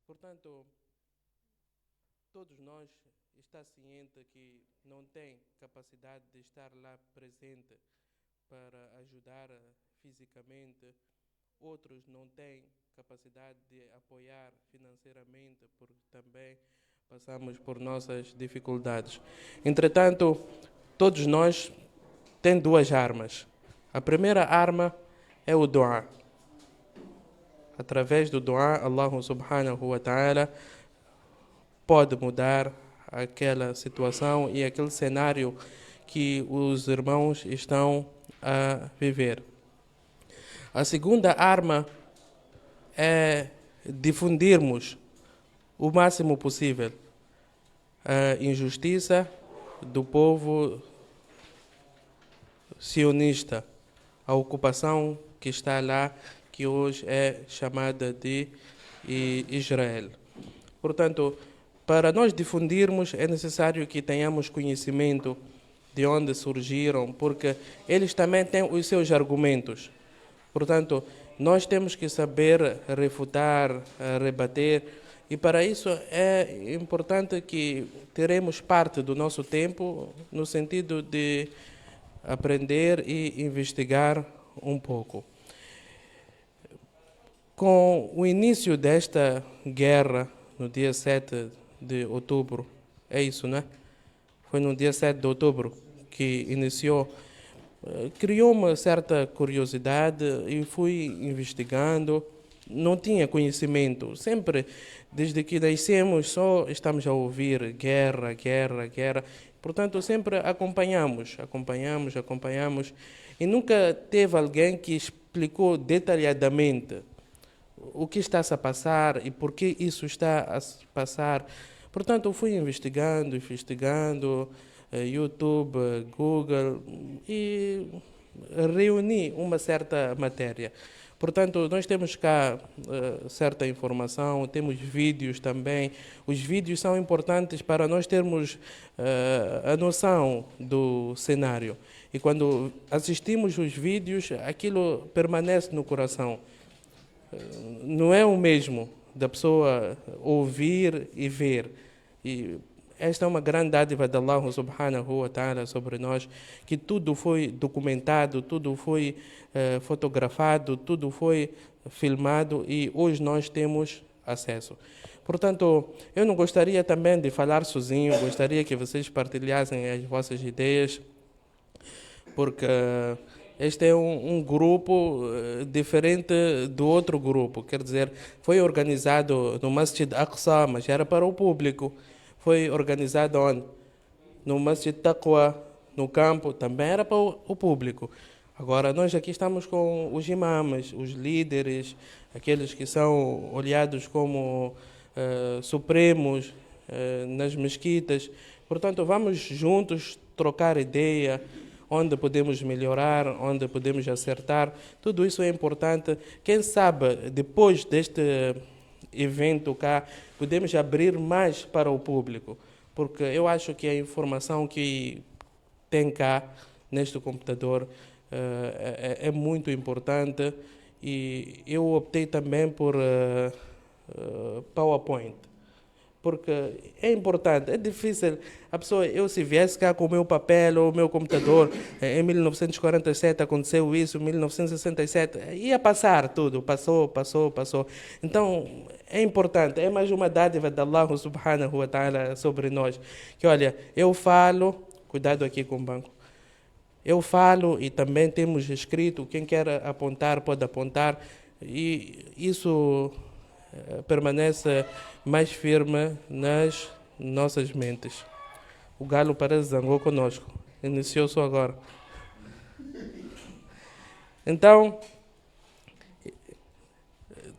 Portanto, todos nós está ciente que não tem capacidade de estar lá presente para ajudar fisicamente, outros não têm capacidade de apoiar financeiramente, porque também passamos por nossas dificuldades. Entretanto, todos nós temos duas armas. A primeira arma é o dua. Através do dua, Allah subhanahu wa ta'ala pode mudar aquela situação e aquele cenário que os irmãos estão a viver. A segunda arma é difundirmos o máximo possível a injustiça do povo sionista, a ocupação que está lá, que hoje é chamada de Israel. Portanto, para nós difundirmos, é necessário que tenhamos conhecimento de onde surgiram, porque eles também têm os seus argumentos. Portanto, nós temos que saber refutar, rebater, e para isso é importante que teremos parte do nosso tempo no sentido de aprender e investigar um pouco. Com o início desta guerra, no dia 7 de outubro, é isso, né? Foi no dia 7 de outubro que iniciou. Criou uma certa curiosidade e fui investigando. Não tinha conhecimento. Sempre, desde que nascemos, só estamos a ouvir guerra, guerra, guerra. Portanto, sempre acompanhamos. E nunca teve alguém que explicou detalhadamente o que está a passar e por que isso está a se passar. Portanto, eu fui investigando, YouTube, Google, e reuni uma certa matéria. Portanto, nós temos cá certa informação, temos vídeos também. Os vídeos são importantes para nós termos a noção do cenário. E quando assistimos os vídeos, aquilo permanece no coração. Não é o mesmo da pessoa ouvir e ver. E esta é uma grande dádiva de Allah subhanahu wa ta'ala sobre nós, que tudo foi documentado, tudo foi fotografado, tudo foi filmado e hoje nós temos acesso. Portanto, eu não gostaria também de falar sozinho, gostaria que vocês partilhassem as vossas ideias, porque este é um grupo diferente do outro grupo. Quer dizer, foi organizado no Masjid Aqsa, mas era para o público. Foi organizado onde? No Masjid Taqwa, no campo, também era para o público. Agora, nós aqui estamos com os imãs, os líderes, aqueles que são olhados como supremos nas mesquitas. Portanto, vamos juntos trocar ideia, onde podemos melhorar, onde podemos acertar. Tudo isso é importante. Quem sabe, depois deste evento cá, podemos abrir mais para o público, porque eu acho que a informação que tem cá, neste computador, é muito importante, e eu optei também por PowerPoint, porque é importante, é difícil. A pessoa, eu se viesse cá com o meu papel ou o meu computador, em 1947 aconteceu isso, em 1967, ia passar tudo, passou. Então, é importante, é mais uma dádiva de Allah subhanahu wa ta'ala sobre nós, que olha, eu falo, cuidado aqui com o banco, eu falo e também temos escrito, quem quer apontar pode apontar, e isso permanece mais firme nas nossas mentes. O galo parece zangou conosco. Iniciou só agora. Então,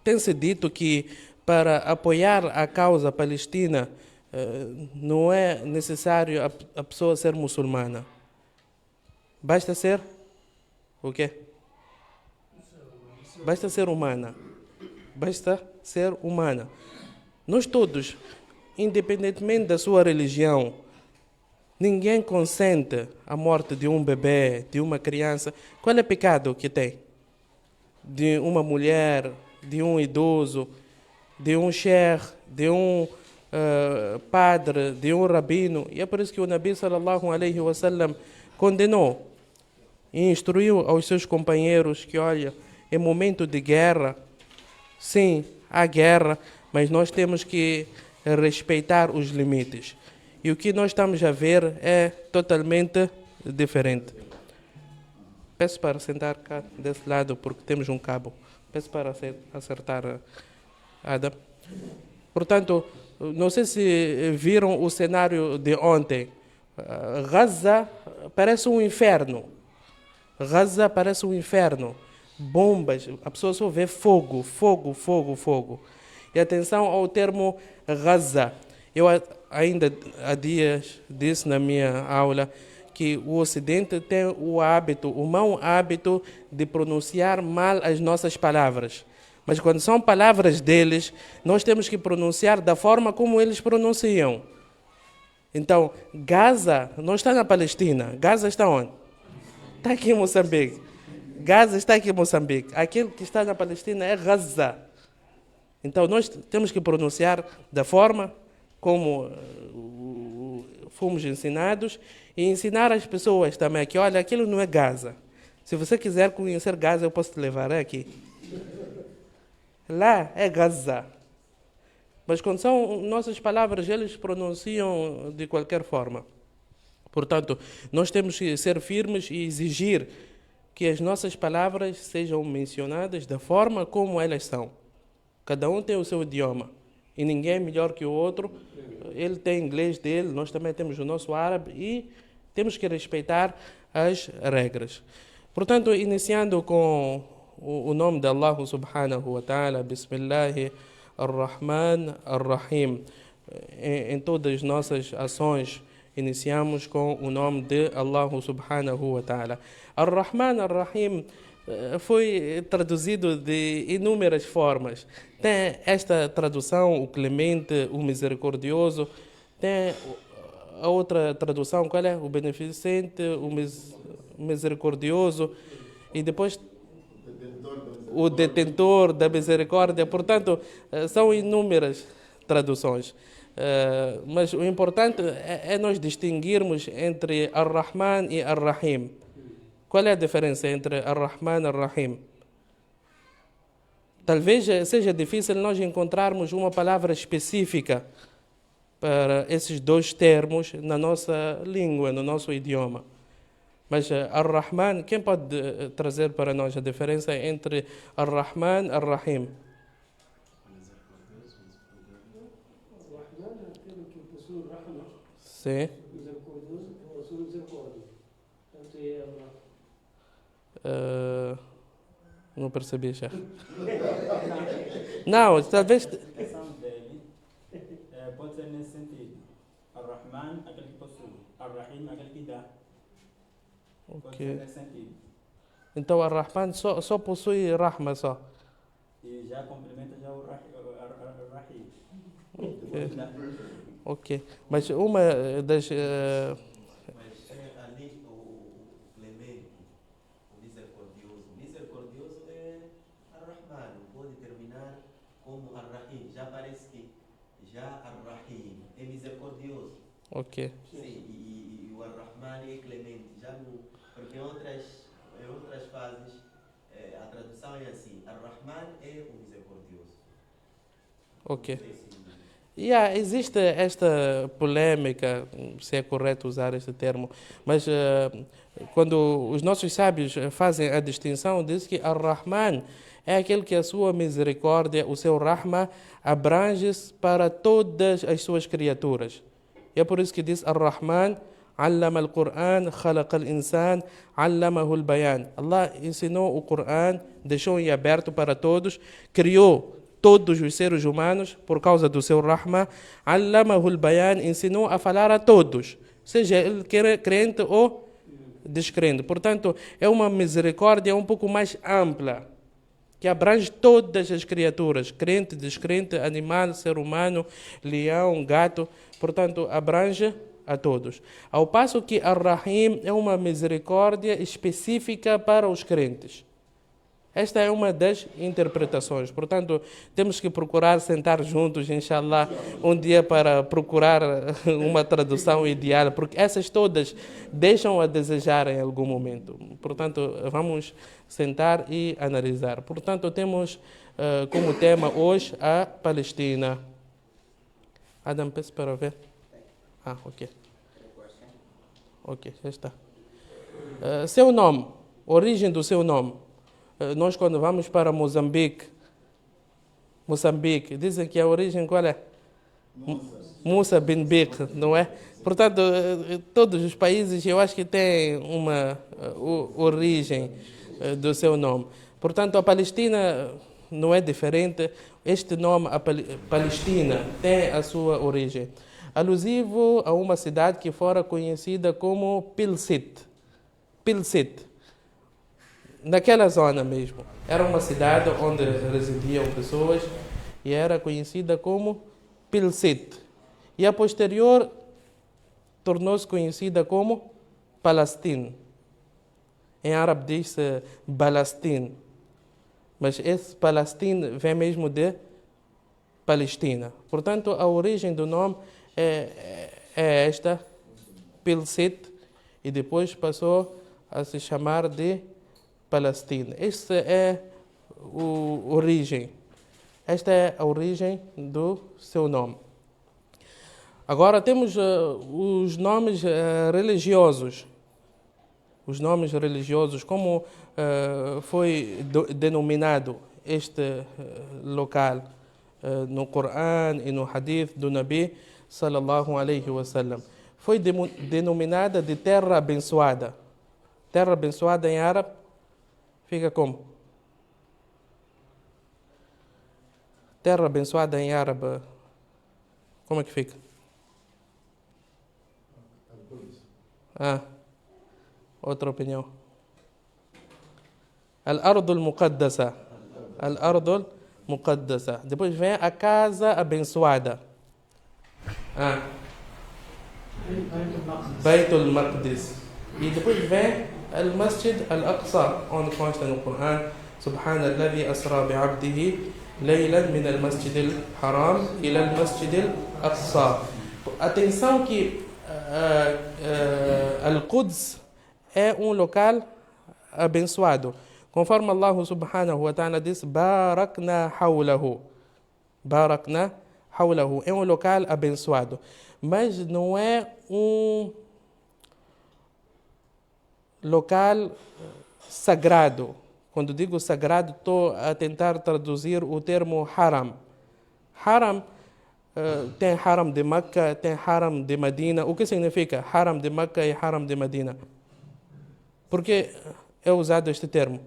tem-se dito que para apoiar a causa palestina não é necessário a pessoa ser muçulmana. Basta ser o quê? Basta ser humana. Basta ser humana. Nós todos, independentemente da sua religião, ninguém consente a morte de um bebê, de uma criança. Qual é o pecado que tem? De uma mulher, de um idoso, de um sheikh, de um padre, de um rabino. E é por isso que o Nabi sallallahu alaihi wasallam condenou e instruiu aos seus companheiros que, olha, é momento de guerra. Sim, há guerra, mas nós temos que respeitar os limites. E o que nós estamos a ver é totalmente diferente. Peço para sentar cá desse lado, porque temos um cabo. Peço para acertar, Adam. Portanto, não sei se viram o cenário de ontem. Gaza parece um inferno. Gaza parece um inferno. Bombas, a pessoa só vê fogo, fogo, fogo, fogo. E atenção ao termo Gaza. Eu ainda há dias disse na minha aula que o Ocidente tem o mau hábito de pronunciar mal as nossas palavras. Mas quando são palavras deles, nós temos que pronunciar da forma como eles pronunciam. Então, Gaza não está na Palestina. Gaza está onde? Está aqui em Moçambique. Gaza está aqui em Moçambique. Aquele que está na Palestina é Gaza. Então, nós temos que pronunciar da forma como fomos ensinados e ensinar as pessoas também que, olha, aquilo não é Gaza. Se você quiser conhecer Gaza, eu posso te levar aqui. Lá é Gaza. Mas quando são nossas palavras, eles pronunciam de qualquer forma. Portanto, nós temos que ser firmes e exigir que as nossas palavras sejam mencionadas da forma como elas são. Cada um tem o seu idioma. E ninguém é melhor que o outro. Ele tem inglês dele, nós também temos o nosso árabe e temos que respeitar as regras. Portanto, iniciando com o nome de Allah subhanahu wa ta'ala, Bismillah ar-Rahman ar-Rahim. Em todas as nossas ações, iniciamos com o nome de Allah subhanahu wa ta'ala. Ar-Rahman ar-Rahim foi traduzido de inúmeras formas. Tem esta tradução, o clemente, o misericordioso. Tem a outra tradução, qual é? O beneficente, o misericordioso. E depois o detentor da misericórdia. Portanto, são inúmeras traduções. Mas o importante é nós distinguirmos entre Ar-Rahman e Ar-Rahim. Qual é a diferença entre Ar-Rahman e Ar-Rahim? Talvez seja difícil nós encontrarmos uma palavra específica para esses dois termos na nossa língua, no nosso idioma. Mas Ar-Rahman, quem pode trazer para nós a diferença entre Ar-Rahman e Ar-Rahim? Ar-Rahman é aquele que possui Rahma. Sim. Misericordioso, possui misericórdia. Portanto, é Allah. Não percebi já. Não, talvez. A expressão dele pode ser nesse sentido. Ar-Rahman, aquele que possui. Ar-Rahim, aquele que dá. Pode ser nesse sentido. Então, Ar-Rahman só possui Rahma só. E já complementa já o Rahim. Ok. Mas uma das. Mas ali o clemente, o misericordioso é Ar-Rahman, pode terminar como Ar-Rahim. Já parece que já Ar-Rahim é misericordioso. Ok. Sim, e o Ar-Rahman é clemente. Já no, porque em outras fases a tradução é assim: Ar-Rahman é o misericordioso. Ok. Não sei se- Existe esta polêmica, se é correto usar este termo, mas quando os nossos sábios fazem a distinção, diz que Ar-Rahman é aquele que a sua misericórdia, o seu Rahma, abrange para todas as suas criaturas. E é por isso que diz Ar-Rahman, Allama al-Qur'an, Khalaqa al-Insan, Allamahu al-Bayan. Allah ensinou o Qur'an, deixou em aberto para todos, criou todos os seres humanos por causa do seu Rahma. Allamahu al-Bayan, ensinou a falar a todos, seja ele crente ou descrente. Portanto, é uma misericórdia um pouco mais ampla, que abrange todas as criaturas, crente, descrente, animal, ser humano, leão, gato. Portanto, abrange a todos. Ao passo que Ar-Rahim é uma misericórdia específica para os crentes. Esta é uma das interpretações. Portanto, temos que procurar sentar juntos, inshallah, um dia para procurar uma tradução ideal, porque essas todas deixam a desejar em algum momento. Portanto, vamos sentar e analisar. Portanto, temos como tema hoje a Palestina. Adam, peço para ver. Ok. Ok, já está. Seu nome, origem do seu nome. Nós quando vamos para Moçambique, dizem que a origem qual é? Musa bin Bik, não é? Portanto, todos os países eu acho que têm uma origem do seu nome. Portanto, a Palestina não é diferente. Este nome, a Palestina, tem a sua origem. Alusivo a uma cidade que fora conhecida como Pilsit. Naquela zona mesmo. Era uma cidade onde residiam pessoas e era conhecida como Pilsit. E a posterior tornou-se conhecida como Palestine. Em árabe diz-se Balastine. Mas esse Palestine vem mesmo de Palestina. Portanto, a origem do nome é esta, Pilsit, e depois passou a se chamar de Palestina. Esta é a origem. Esta é a origem do seu nome. Agora temos os nomes religiosos. Os nomes religiosos, como foi denominado este local no Corão e no Hadith do Nabi sallallahu alaihi wasallam. Foi denominada de terra abençoada. Terra abençoada em árabe fica como? Terra abençoada em árabe, como é que fica? Outra opinião. Al-Ardul Muqaddasa. Al-Ardul Muqaddasa. Depois vem a casa abençoada. Baitul Maqdis. E depois vem Al-Masjid Al-Aqsa, onde consta no Corão: Subhanalladhi asra bi'abdihi laylan min al-Masjid al-Haram ila al-Masjid Al-Aqsa. Atenção que Al-Quds é um local abençoado. Conforme Allah subhanahu wa ta'ala diz: Barakna hawlahu. Barakna hawlahu. É um local abençoado. Mas não é um local sagrado. Quando digo sagrado, estou a tentar traduzir o termo haram. Haram tem haram de Meca, tem haram de Medina. O que significa haram de Meca e haram de Medina? Por que é usado este termo?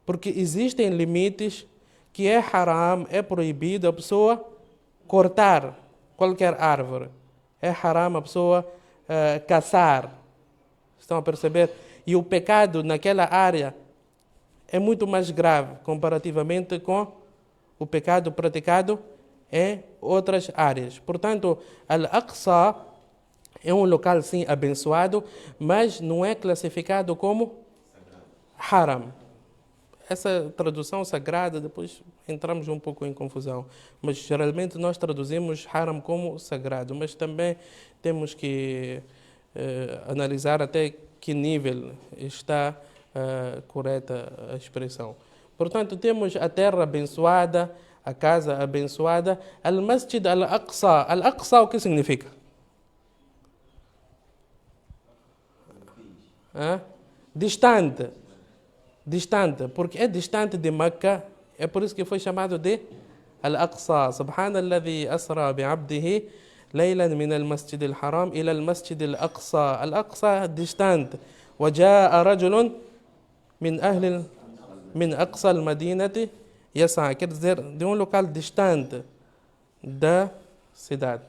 Porque existem limites que é haram, é proibido a pessoa cortar qualquer árvore. É haram a pessoa caçar. Estão a perceber? E o pecado naquela área é muito mais grave comparativamente com o pecado praticado em outras áreas. Portanto, Al-Aqsa é um local, sim, abençoado, mas não é classificado como haram. Essa tradução sagrada, depois entramos um pouco em confusão. Mas geralmente nós traduzimos haram como sagrado, mas também temos que analisar até que nível está correta a expressão. Portanto, temos a terra abençoada, a casa abençoada, Al-Masjid Al-Aqsa. Al-Aqsa o que significa? Distante. Distante, porque é distante de Meca, é por isso que foi chamado de Al-Aqsa. Subhanalladhi asra bi'abdihi laylan min al-Masjid al-Haram ila al-Masjid al-Aqsa. Al-Aqsa distante. وجاء رجل من أقصى المدينة يسعى, quer dizer, de um local distante da cidade.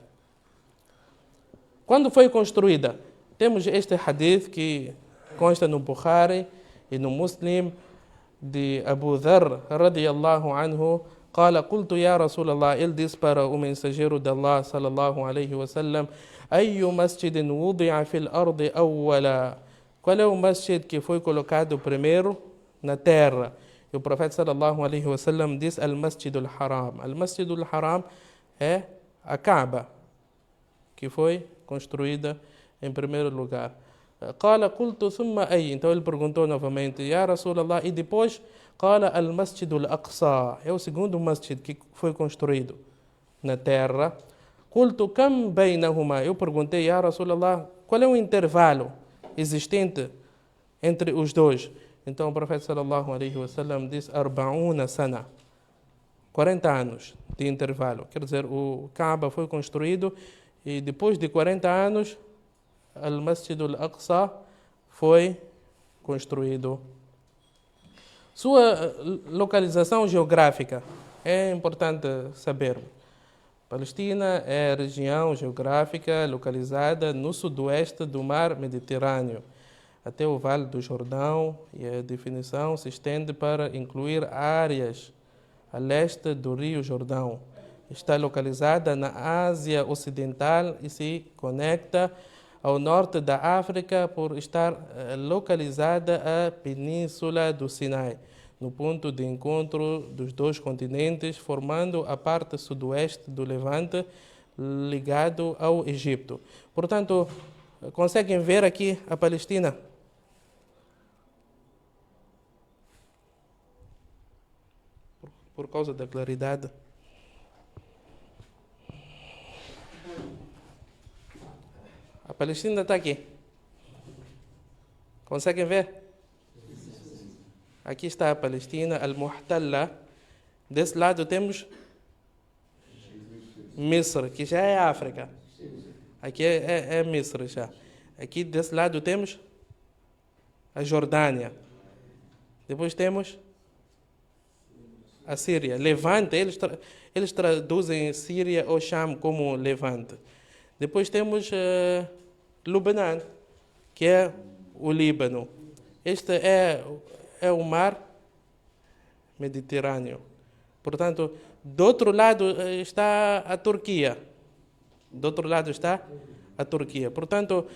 Quando foi construída? Temos este hadith que consta no Bukhari e no Muslim de Abu Dharr radiyallahu anhu. قال قلت يا رسول الله, ele disse para o mensageiro de Allah sallallahu alaihi wasallam: أي مسجد وضع في الأرض أولا. Qual é o masjid que foi colocado primeiro na terra. E o profeta sallallahu alaihi wasallam disse Al-Masjid al-Haram. Al-Masjid al-Haram é a Kaaba, que foi construída em primeiro lugar. قال قلت ثم أي. Então ele perguntou novamente, Ya Rasulallah, e depois قال Al-Masjid al-Aqsa. É o segundo masjid que foi construído na terra. قلت كم بينهما. Eu perguntei, Ya Rasulallah, qual é o intervalo existente entre os dois? Então o profeta sallallahu alaihi wasallam disse 40 sana, 40 anos de intervalo. Quer dizer, o Kaaba foi construído e depois de 40 anos Al-Masjid al-Aqsa foi construído. Sua localização geográfica é importante saber. Palestina é a região geográfica localizada no sudoeste do mar Mediterrâneo, até o Vale do Jordão, e a definição se estende para incluir áreas a leste do Rio Jordão. Está localizada na Ásia Ocidental e se conecta ao norte da África por estar localizada a Península do Sinai, no ponto de encontro dos dois continentes, formando a parte sudoeste do Levante, ligado ao Egito. Portanto, conseguem ver aqui a Palestina? Por causa da claridade. A Palestina está aqui. Conseguem ver? Aqui está a Palestina, Al-Muhtalla. Desse lado temos Misr, que já é África. Aqui é Misr já. Aqui desse lado temos a Jordânia. Depois temos a Síria. Levante, eles traduzem Síria ou Sham como Levante. Depois temos Lebanon, que é o Líbano. Este é o mar Mediterrâneo. Portanto, do outro lado está a Turquia. Do outro lado está a Turquia. Portanto,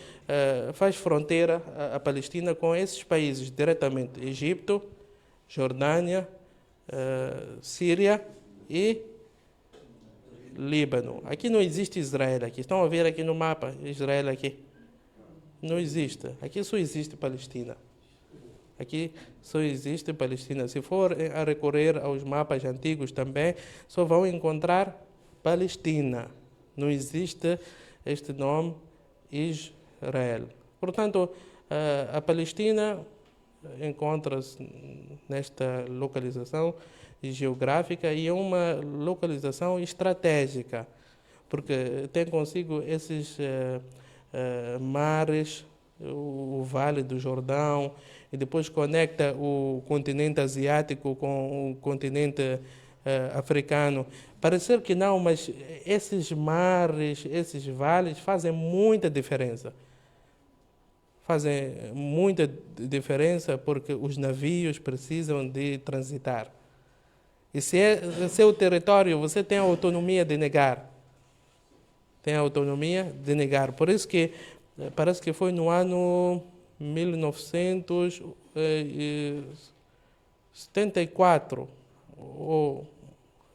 faz fronteira a Palestina com esses países diretamente. Egito, Jordânia, Síria e Líbano. Aqui não existe Israel. Aqui. Estão a ver aqui no mapa Israel aqui? Não existe. Aqui só existe Palestina. Aqui só existe Palestina. Se for a recorrer aos mapas antigos também, só vão encontrar Palestina. Não existe este nome Israel. Portanto, a Palestina encontra-se nesta localização geográfica e é uma localização estratégica, porque tem consigo esses mares, o Vale do Jordão, e depois conecta o continente asiático com o continente africano. Parecer que não, mas esses mares, esses vales fazem muita diferença. Fazem muita diferença porque os navios precisam de transitar. E se é seu território, você tem a autonomia de negar. Tem a autonomia de negar. Por isso que parece que foi no ano 1974 ou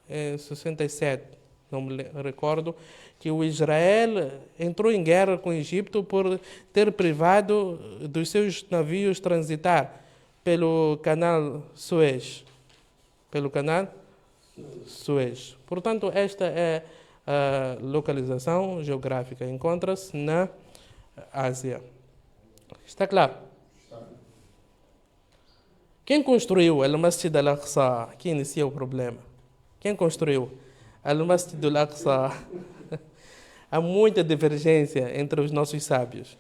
67, não me recordo, que o Israel entrou em guerra com o Egito por ter privado dos seus navios transitar pelo canal Suez. Pelo canal Suez. Portanto, esta é a localização geográfica. Encontra-se na Ásia. Está claro? Quem construiu Al-Masjid al-Aqsa? Aqui inicia o problema. Quem construiu Al-Masjid al-Aqsa? Há muita divergência entre os nossos sábios.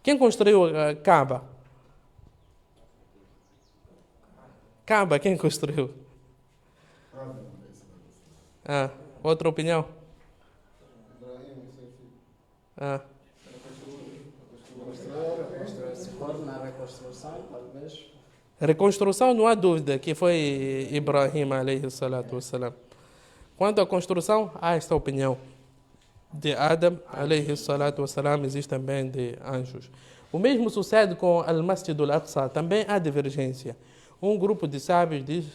Quem construiu a Kaaba? Kaaba, quem construiu? Outra opinião? Se for na reconstrução, talvez. Reconstrução, não há dúvida que foi Ibrahim alayhi salatu wassalam. Quanto à construção, há esta opinião. De Adam alayhi salatu wassalam, existe também de anjos. O mesmo sucede com Al-Masjid al-Aqsa, também há divergência. Um grupo de sábios diz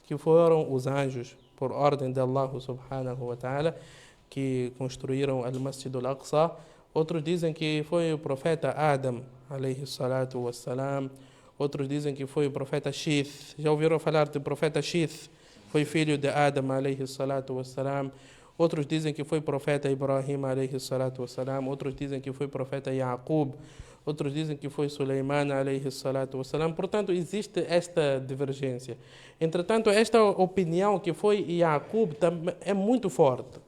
que foram os anjos, por ordem de Allah subhanahu wa ta'ala, que construíram al-Masjid al-Aqsa. Outros dizem que foi o profeta Adam, alayhi salatu wassalam. Outros dizem que foi o profeta Shith. Já ouviram falar do profeta Shith? Foi filho de Adam, alayhi salatu wassalam. Outros dizem que foi o profeta Ibrahim, alayhi salatu wassalam. Outros dizem que foi o profeta Yaqub. Outros dizem que foi Suleiman, alayhi salatu wassalam. Portanto, existe esta divergência. Entretanto, esta opinião que foi Yaqub é muito forte.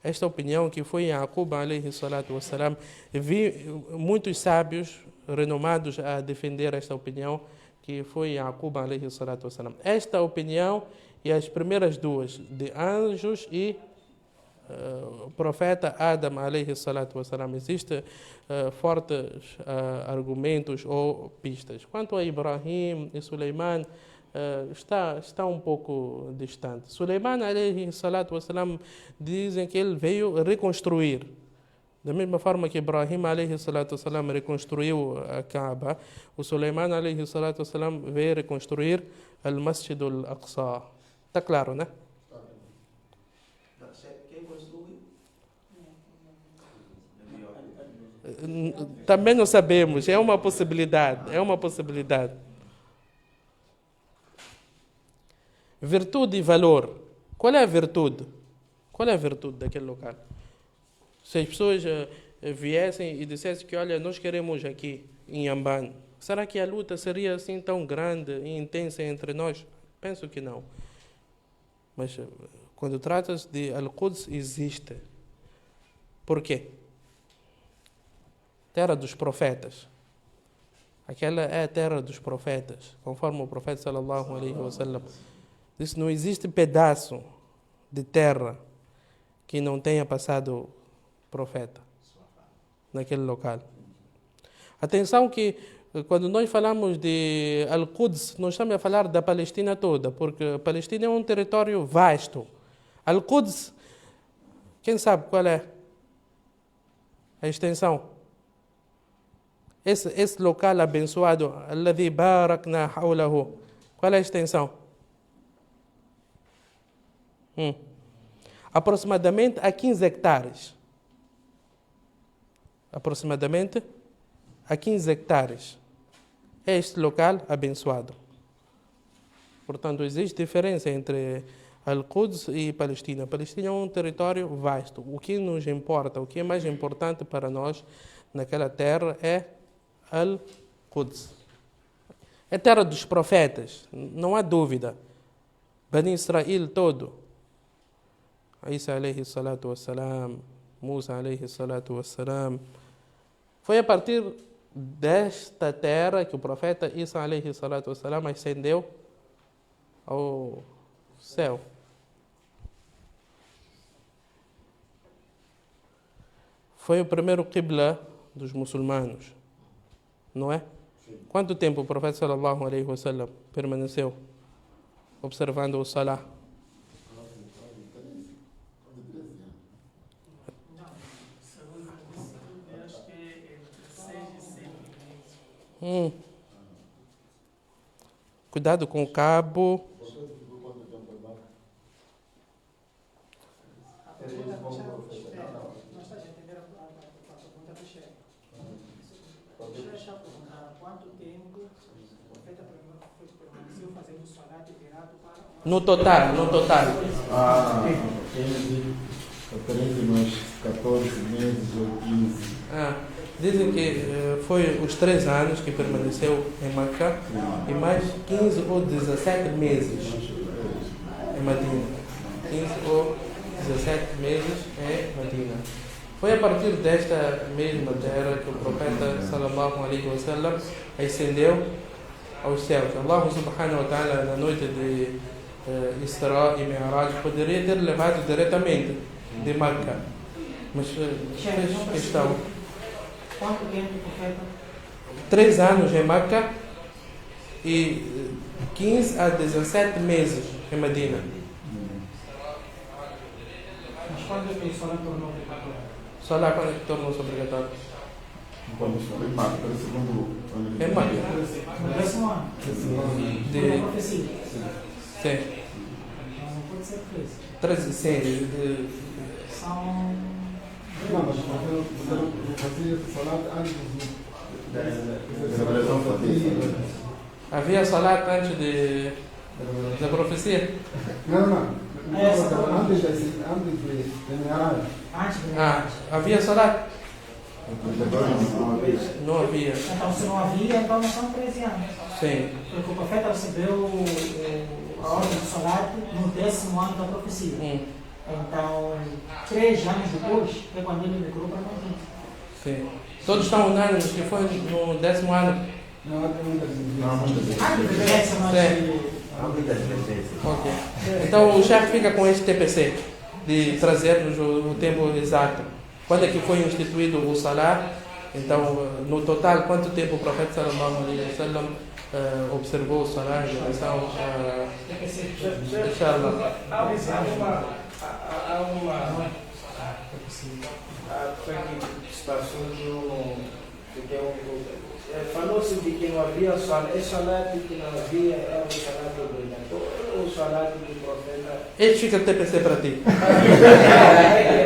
Esta opinião que foi Yaqub, alayhi salatu wassalam, vi muitos sábios renomados a defender esta opinião, que foi Yaqub, alayhi salatu wassalam. Esta opinião e as primeiras duas, de anjos e o profeta Adam, alayhi salatu wassalam, existem fortes argumentos ou pistas. Quanto a Ibrahim e Suleiman, está um pouco distante. Suleiman, alayhi salatu wassalam, dizem que ele veio reconstruir. Da mesma forma que Ibrahim, alayhi salatu wassalam, reconstruiu a Kaaba, o Suleiman, alayhi salatu wassalam, veio reconstruir al-Masjid al-Aqsa. Está claro, né? Quem construiu? Também não sabemos, é uma possibilidade, é uma possibilidade. Virtude e valor. Qual é a virtude? Qual é a virtude daquele local? Se as pessoas viessem e dissessem que, olha, nós queremos aqui em Yamban, será que a luta seria assim tão grande e intensa entre nós? Penso que não. Mas quando trata-se de Al-Quds, existe. Por quê? Terra dos profetas. Aquela é a terra dos profetas, conforme o profeta sallallahu alaihi wasallam disse, não existe pedaço de terra que não tenha passado profeta naquele local. Atenção que quando nós falamos de Al-Quds, nós estamos a falar da Palestina toda, porque a Palestina é um território vasto. Al-Quds, quem sabe qual é a extensão? Esse local abençoado, alladhi barakna hawlahu, qual é a extensão? Aproximadamente a 15 hectares. Aproximadamente a 15 hectares. É este local abençoado. Portanto, existe diferença entre Al-Quds e Palestina. A Palestina é um território vasto. O que nos importa, o que é mais importante para nós naquela terra é Al-Quds. É terra dos profetas, não há dúvida. Bani Israel todo. Isa alayhi salatu wassalam, Musa alayhi salatu wassalam. Foi a partir desta terra que o profeta Isa alayhi salatu wassalam ascendeu ao céu. Foi o primeiro qibla dos muçulmanos, não é? Quanto tempo o profeta sallallahu alaihi wasallam permaneceu observando o salah? Cuidado com o cabo. No total. Aparece mais 14 meses ou 15. Dizem que foi os 3 anos que permaneceu em Meca e mais 15 ou 17 meses em Medina. 15 ou 17 meses em Medina. Foi a partir desta mesma terra que o profeta sallallahu alaihi wasallam ascendeu aos céus. Allah subhanahu wa ta'ala, na noite de Isra e Mi'raj, poderia ter levado diretamente de Meca, mas fez questão. Quanto tempo o profeta? 3 anos em Meca e 15 a 17 meses em Medina. Mas quando é que o Salah tornou obrigatório? Só lá quando é que tornou-se obrigatório? Em Maca, pelo segundo ano. É Maca. No décimo ano. De... Foi a profecia. Sim. Então não pode ser 13, 13. sim. De... São. Não, mas você fazia salat antes da revelação fatia. Havia salat antes da profecia? Não. Antes de Mi'raj. Antes do Ah, havia salat? Não havia. Então, se não havia, então não são 13 anos. Sim. Porque o profeta recebeu a ordem do Salat no 10º ano da profecia. Então, 3 anos depois, é quando ele migrou para Madrid. Sim. Todos estão unânimes que foi no 10º ano? Não, Ah, de diferença, mas. Há muitas diferenças. Ok. Então o chefe fica com este TPC de trazer-nos o tempo exato. Quando é que foi instituído o Salah? Então, no total, quanto tempo o profeta sallallahu alaihi wasallam observou o Salah em relação a... Inshallah. Falou-se de que não havia salat, esse salat que não havia era o salat obrigatório, o salat do profeta. Este fica o TPC para ti.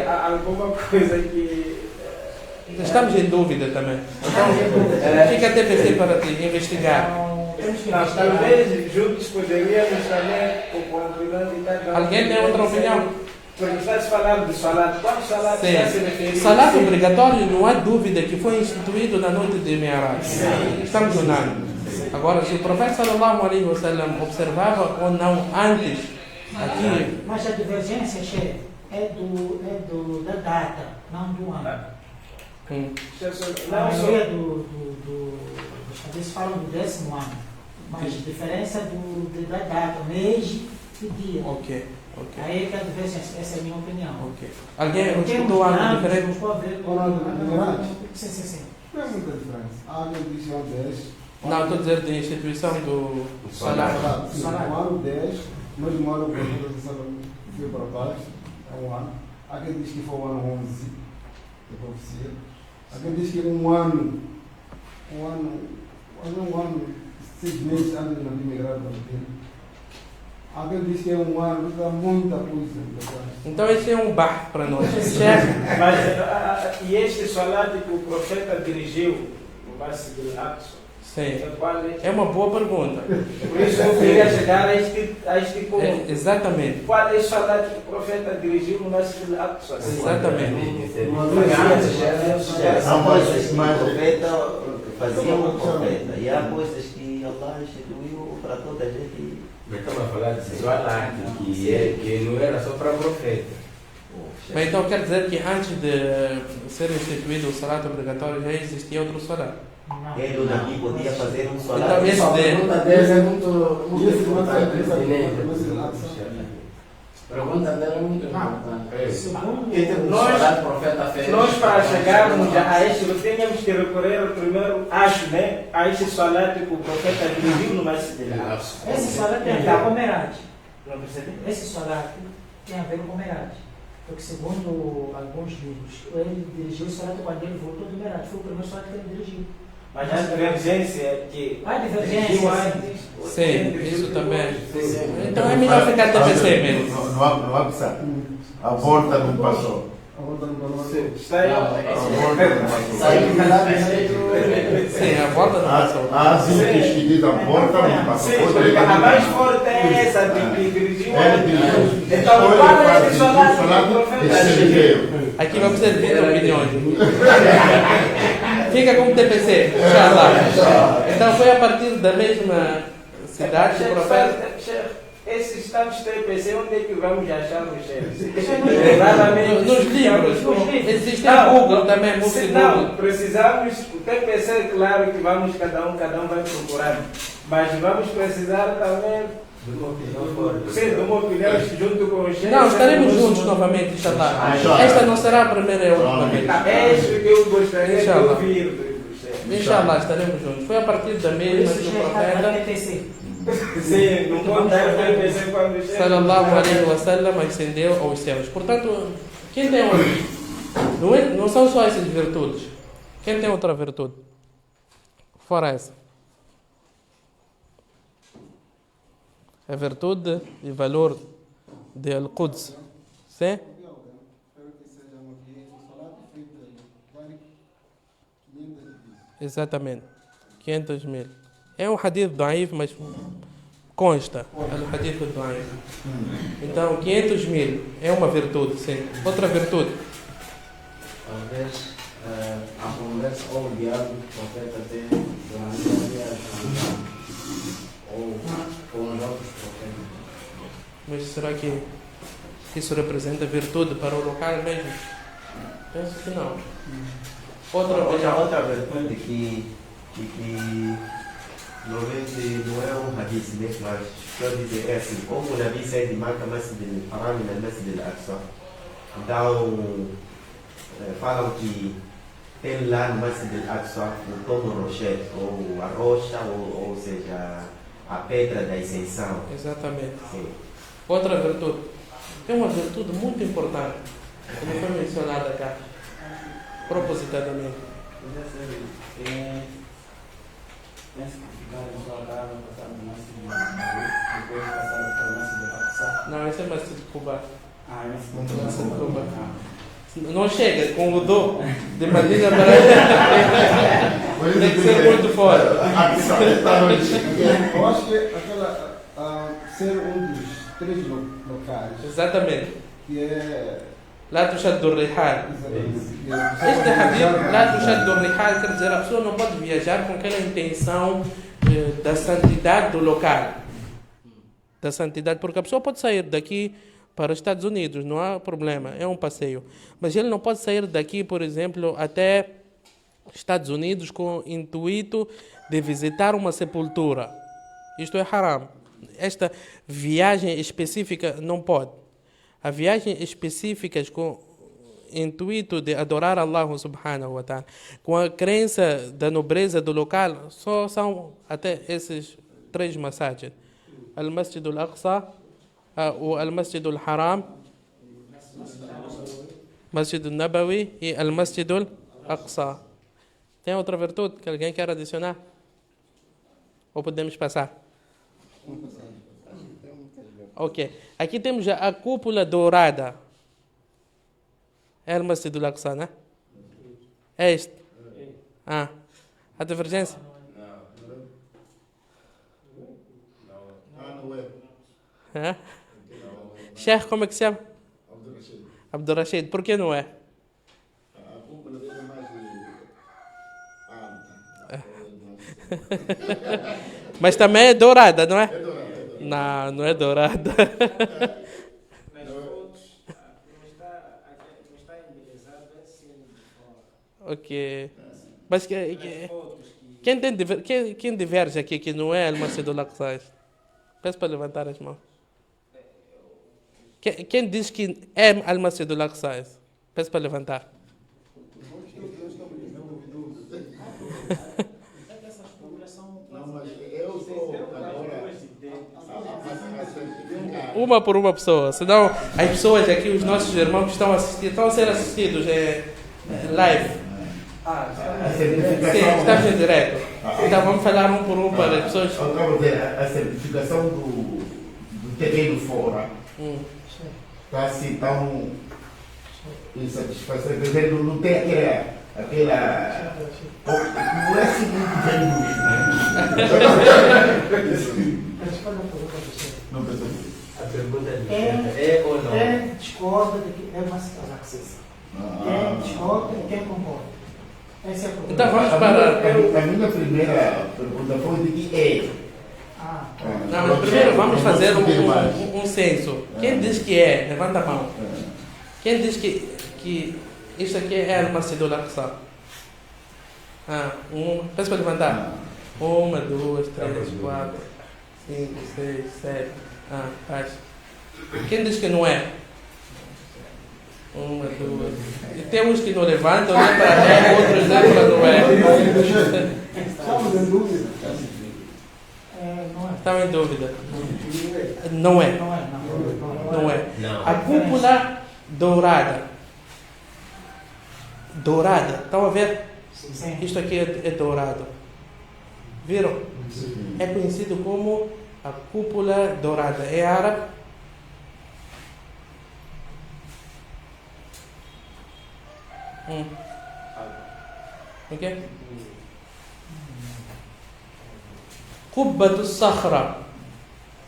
Alguma coisa que. Estamos em dúvida também. Então, fica o TPC para ti, investigar. Nós talvez juntos poderíamos também, com Alguém tem outra opinião? Porque está-se falando de salat, qual salat está se referindo? Salat obrigatório, não há dúvida que foi instituído na noite de Mi'raj. Estamos unânimes. Agora, se o profeta sallallahu alaihi wasallam observava ou não antes, aqui... Mas a divergência, chefe, é da data, não do ano. A maioria dos padres falam do 10º ano, mas a diferença da data, mês e dia. Ok. Aí que a divergência, essa é a minha opinião. Ok. Alguém escutou algo diferente? Sim. Não é muita diferença. Há quem diz que é 10. Não, estou a dizer de instituição do Salah. No ano 10, mas no ano que foi para baixo, é um ano. Há quem diz que foi o ano 11 da profecia. Há quem diz que é um ano, 6 meses antes de Nabi migrar para Medina. Há quem diz que é um ano, dá muita coisa. Então esse é um bar para nós. Chefe. Mas, e este salat que o profeta dirigiu no Masjid al-Aqsa? Sim. É uma boa pergunta. Por isso eu queria chegar a este ponto. Exatamente. Qual é o salat que o profeta dirigiu no Masjid al-Aqsa? Exatamente. Há coisas que o profeta fazia o profeta e há coisas que Allah instituiu para toda a gente. Mas estamos a falar de Salat, que não era só para profeta. Mas então quer dizer que antes de ser instituído o salat obrigatório já existia outro salat? Ele, o Nabi, podia fazer um salat. Então esse A pergunta dele é muito importante. A pergunta dela é muito importante. Nós para chegarmos a este, tínhamos que recorrer primeiro, a este salat que o profeta dirigiu no Masjid al-Aqsa. Esse salat tem a ver com o Meraj. Não percebi? Esse salat tem a ver com o Meraj. Porque segundo alguns livros, ele dirigiu o salat quando ele voltou do Meraj. Foi o primeiro salat que ele dirigiu. Mas a divergência é que A divergência, dirigiu sim. antes. Sim, isso também. Então é melhor ficar TPC mesmo. Não há que a volta não passou. Está aí. Sim, a volta não passou. Há sítios que dizem a volta não passou. Sim, porque a mais forte é essa de que dirigiu antes. Então, Então, qual é esse salat que o profeta dirigiu? Aqui vamos ter 20 opiniões. Fica como TPC, inshallah. Então foi a partir da mesma cidade que o profeta... Esses tantos TPC, onde é que vamos achar os chefes? Nos livros, existe o Google também, muito Não, Google. precisamos, o TPC, claro que vamos, cada um vai procurar, mas vamos precisar também de uma opinião junto com os chefes. Não, estaremos juntos novamente, inshallah. Esta não será a primeira e a última vez. É isso que eu gostaria de Inshallah. ouvir dos chefes. Inshallah, estaremos juntos. Foi a partir da Por mesma isso que o já está profeta... na TTC. Sim, não contar o TPC quando os chefes. Sallallahu alaihi wasallam ascendeu aos céus. Portanto, quem tem olhos, não são só essas virtudes. Quem tem outra virtude? Fora essa. A virtude e valor de Al-Quds. Sim? Exatamente. 500 mil. É um hadith daif, mas consta. É um hadith daif. Então, 500 mil é uma virtude, sim. Outra virtude. Talvez a conversa ou o diálogo que o profeta tem durante a viagem ou com os outros profetas. Mas será que isso representa virtude para o local mesmo? Penso que não. Outra virtude que normalmente não é um hadith, né? Mas quero dizer é assim, como o Nabi sai de Makkah, Masjid al-Haram e Masjid al-Aqsa, então falam que tem lá no Masjid al-Aqsa o Tomo Rocher, ou a rocha, ou seja, a pedra da ascensão. Exatamente. Sim. Outra virtude. É uma virtude muito importante, como foi mencionada cá, propositadamente. Tem que ficar em sua casa, passar no máximo, depois passar para o máximo de Aqsa. Não, esse é Masjid Quba. Ah, é Masjid Quba. Não chega com o do de Madina para tem que ser muito fora. Eu acho que aquela ser um dos 3 locais Exatamente. que é Lá tushad al-rihal. Este hadith, lá tushad al-rihal, quer dizer, a pessoa não pode viajar com aquela intenção da santidade do local. Da santidade, porque a pessoa pode sair daqui para os Estados Unidos, não há problema, é um passeio. Mas ele não pode sair daqui, por exemplo, até Estados Unidos com o intuito de visitar uma sepultura. Isto é haram. Esta viagem específica não pode. A viagem específicas com intuito de adorar Allah subhanahu wa ta'ala, com a crença da nobreza do local, só são até esses 3 masajid. Al-Masjid al-Aqsa, o Al-Masjid al-Haram, Masjid al-Nabawi e Al-Masjid al-Aqsa. Tem outra virtude que alguém quer adicionar? Ou podemos passar? Ok. Aqui temos a cúpula dourada. É o Masjid al-Aqsa, né? É este? Ah. A divergência? não é. É? Sheikh, como é que se chama? Abdul Rashid. Por que não é? A cúpula dele é mais Mas também é dourada, não é? É dourada. Não, não é dourada. Mas outros não está embelezado assim de fora. Ok. Mas quem diverge aqui que não é Al-Masjid al-Aqsa? Peço para levantar as mãos. Quem diz que é Al-Masjid al-Aqsa? Peço para levantar. Não, mas eu sou agora. Uma por uma pessoa. Senão as pessoas aqui, os nossos irmãos que estão a ser assistidos live. Sim, estamos em direto. Então vamos falar um por um para as pessoas. Eu estava a dizer, a certificação do terreno fora está assim tão insatisfatória. Quer dizer, não tem aquela. Não é assim muito bem. Responda a pergunta do senhor. Não percebi. A pergunta é ou não? Quem discorda de que é uma acessível? Quem discorda e quem concorda? Essa é a pergunta. Então vamos parar. A minha primeira pergunta foi de que é. Não, mas primeiro vamos fazer um censo. Quem diz que é? Levanta a mão. Quem diz que isto aqui é Al-Masjid al-Aqsa? Peço para levantar. 1, 2, 3, 4, 5, 6, 7. Faz. Quem diz que não é? 1, 2. E tem uns que não levantam, né? Para é, outros né, para não é. Estamos em dúvida. Não é. Estão em dúvida. Não é. Não é. A cúpula dourada. Dourada. Estão a ver? Sim. Isto aqui é dourado. Viram? É conhecido como a cúpula dourada. É árabe? Ok? Qubbatu Sakhra.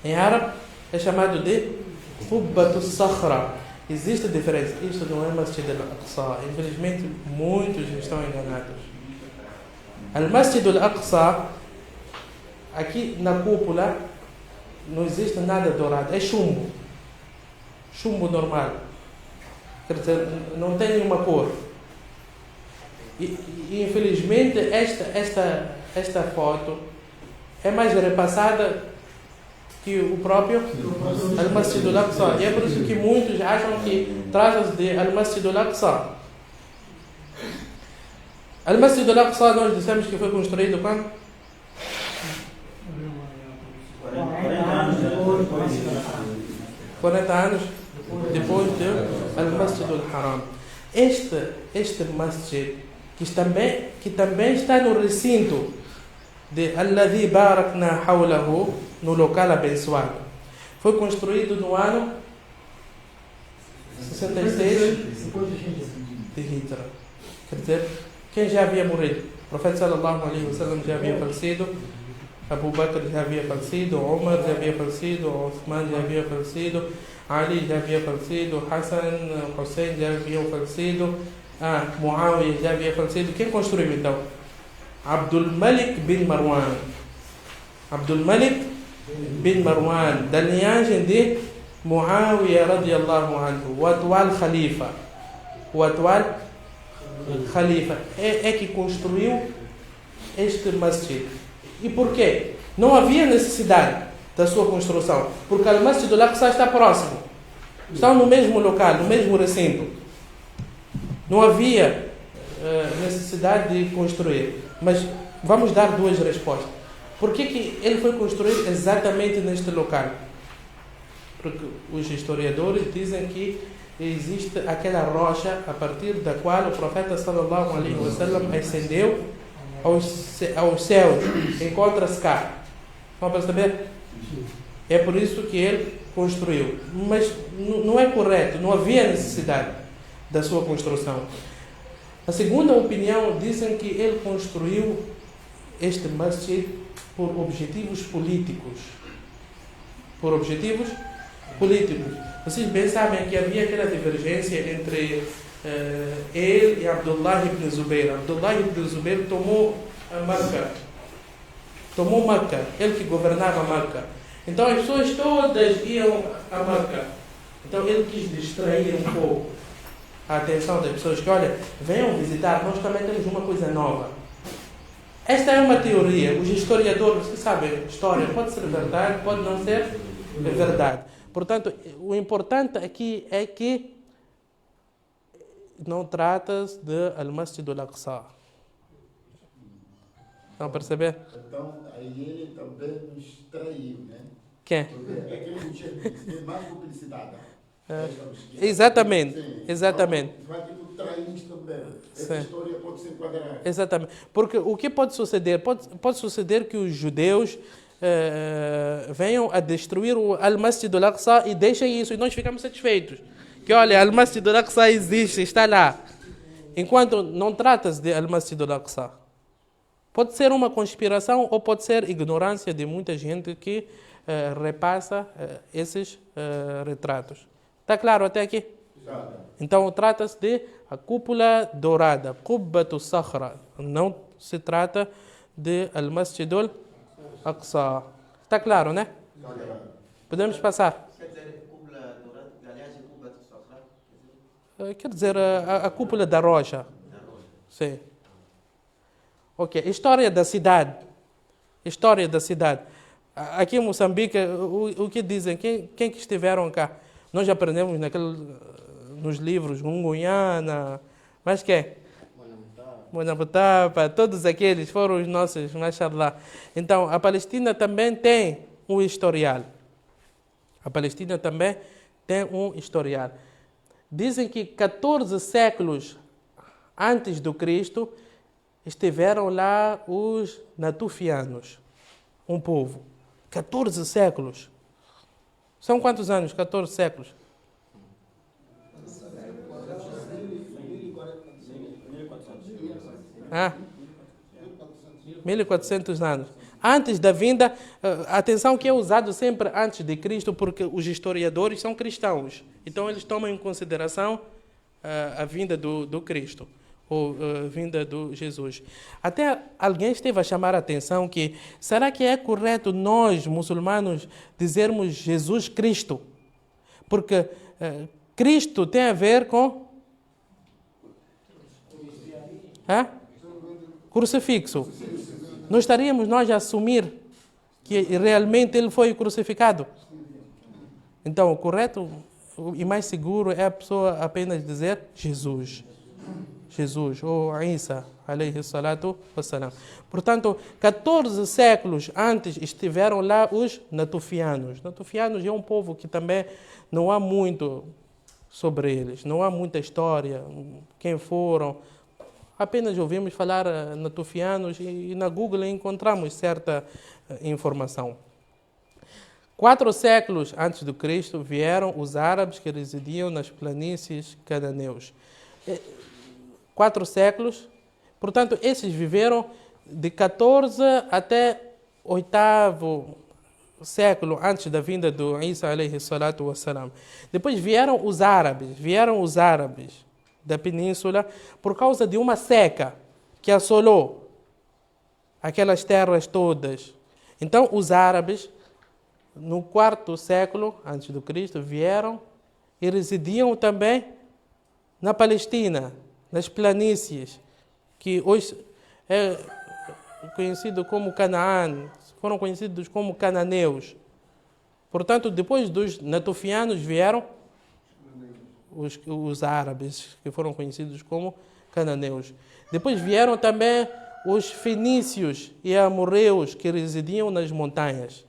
Em árabe é chamado de Qubbatu Sakhra. Existe diferença. Isto não é Masjid al-Aqsa. Infelizmente, muitos estão enganados. Al-Masjid al-Aqsa, aqui na cúpula, não existe nada dourado. É chumbo. Chumbo normal. Quer dizer, não tem nenhuma cor. E infelizmente, esta foto é mais repassada que o próprio Al-Masjid al-Aqsa. E é por isso que muitos acham que trata-se de Al-Masjid al-Aqsa. Al-Masjid al-Aqsa, nós dissemos que foi construído quando? 40 anos depois de Al-Masjid al-Haram. Este masjid, que também está no recinto de Alladhi Barakna Hawlahu, no local abençoado, foi construído no ano 66 de Hijra. Quer dizer, quem já havia morrido? O profeta sallallahu alaihi wasallam já havia falecido, Abu Bakr já havia falecido, Umar já havia falecido, Uthman já havia falecido, Ali já havia falecido, Hassan, Hussein já haviam falecido, Muawiyah já havia falecido. Quem construiu então? Abdul Malik bin Marwan. Abdul Malik bin Marwan, da linhagem de Muawiyah radiyallahu anhu, o atual Khalifa. O atual Khalifa é que construiu este masjid. E por quê? Não havia necessidade da sua construção, porque o Masjid al-Aqsa está próximo. Estão no mesmo local, no mesmo recinto. Não havia necessidade de construir. Mas vamos dar duas respostas. Por que ele foi construído exatamente neste local? Porque os historiadores dizem que existe aquela rocha a partir da qual o profeta sallallahu alaihi wasallam ascendeu aos céus. Encontra-se cá. Vão perceber? É por isso que ele construiu. Mas não é correto, não havia necessidade da sua construção. A segunda opinião, dizem que ele construiu este masjid por objetivos políticos. Por objetivos políticos. Vocês bem sabem que havia aquela divergência entre ele e Abdullah ibn Zubayr. Abdullah ibn Zubayr tomou Makkah. Tomou Makkah. Ele que governava Makkah. Então as pessoas todas iam a Makkah. Então ele quis distrair um pouco a atenção das pessoas que, olha, venham visitar, nós também temos uma coisa nova. Esta é uma teoria. Os historiadores, vocês sabem, história pode ser verdade, pode não ser verdade. Portanto, o importante aqui é que não trata-se de Al-Masjid al-Aqsa. Estão a perceber? Então, aí ele também nos traiu, né? Quem? Porque é que ele tinha mais publicidade. Exatamente, Sim. exatamente. Vai ter que trair isto também. Essa Sim. história pode se enquadrar. Exatamente. Porque o que pode suceder? Pode suceder que os judeus venham a destruir o Al-Masjid al-Aqsa e deixem isso, e nós ficamos satisfeitos. Que olha, Al-Masjid al-Aqsa existe, está lá. Enquanto não trata-se de Al-Masjid al-Aqsa. Pode ser uma conspiração ou pode ser ignorância de muita gente que repassa esses retratos. Está claro até aqui? Então trata-se de a cúpula dourada, Qubbatu Sakhra. Não se trata de Al-Masjid al-Aqsa. Está claro, né? Podemos passar. Quer dizer, cúpula dourada, aliás, Qubbatu Sakhra? Quer dizer, a cúpula da rocha. Sim. Ok. História da cidade. História da cidade. Aqui em Moçambique, o que dizem? Quem que estiveram cá? Nós aprendemos nos livros, Guiana, mas quem? Monabutapa, todos aqueles foram os nossos, mashallah. Então, a Palestina também tem um historial. A Palestina também tem um historial. Dizem que 14 séculos antes do Cristo estiveram lá os natufianos, um povo. 14 séculos. São quantos anos? 14 séculos. Ah, 1400 anos. Antes da vinda, atenção que é usado sempre antes de Cristo, porque os historiadores são cristãos. Então eles tomam em consideração a vinda do Cristo, ou a vinda do Jesus. Até alguém esteve a chamar a atenção que, será que é correto nós, muçulmanos, dizermos Jesus Cristo? Porque Cristo tem a ver com crucifixo. Não estaríamos nós a assumir que realmente ele foi crucificado? Então, o correto e mais seguro é a pessoa apenas dizer Jesus. Jesus, ou Isa, alayhi salatu wassalam. Portanto, 14 séculos antes estiveram lá os natufianos. Natufianos é um povo que também não há muito sobre eles, não há muita história, quem foram. Apenas ouvimos falar natufianos e na Google encontramos certa informação. 4 séculos antes de Cristo vieram os árabes que residiam nas planícies cananeus. 4 séculos, portanto, esses viveram de 14 até 8º século antes da vinda do Isa alayhi salatu wassalam. Depois vieram os árabes da península por causa de uma seca que assolou aquelas terras todas. Então, os árabes, no 4º século antes de Cristo, vieram e residiam também na Palestina, nas planícies, que hoje é conhecido como Canaã, foram conhecidos como cananeus. Portanto, depois dos natufianos vieram os árabes, que foram conhecidos como cananeus. Depois vieram também os fenícios e amorreus, que residiam nas montanhas.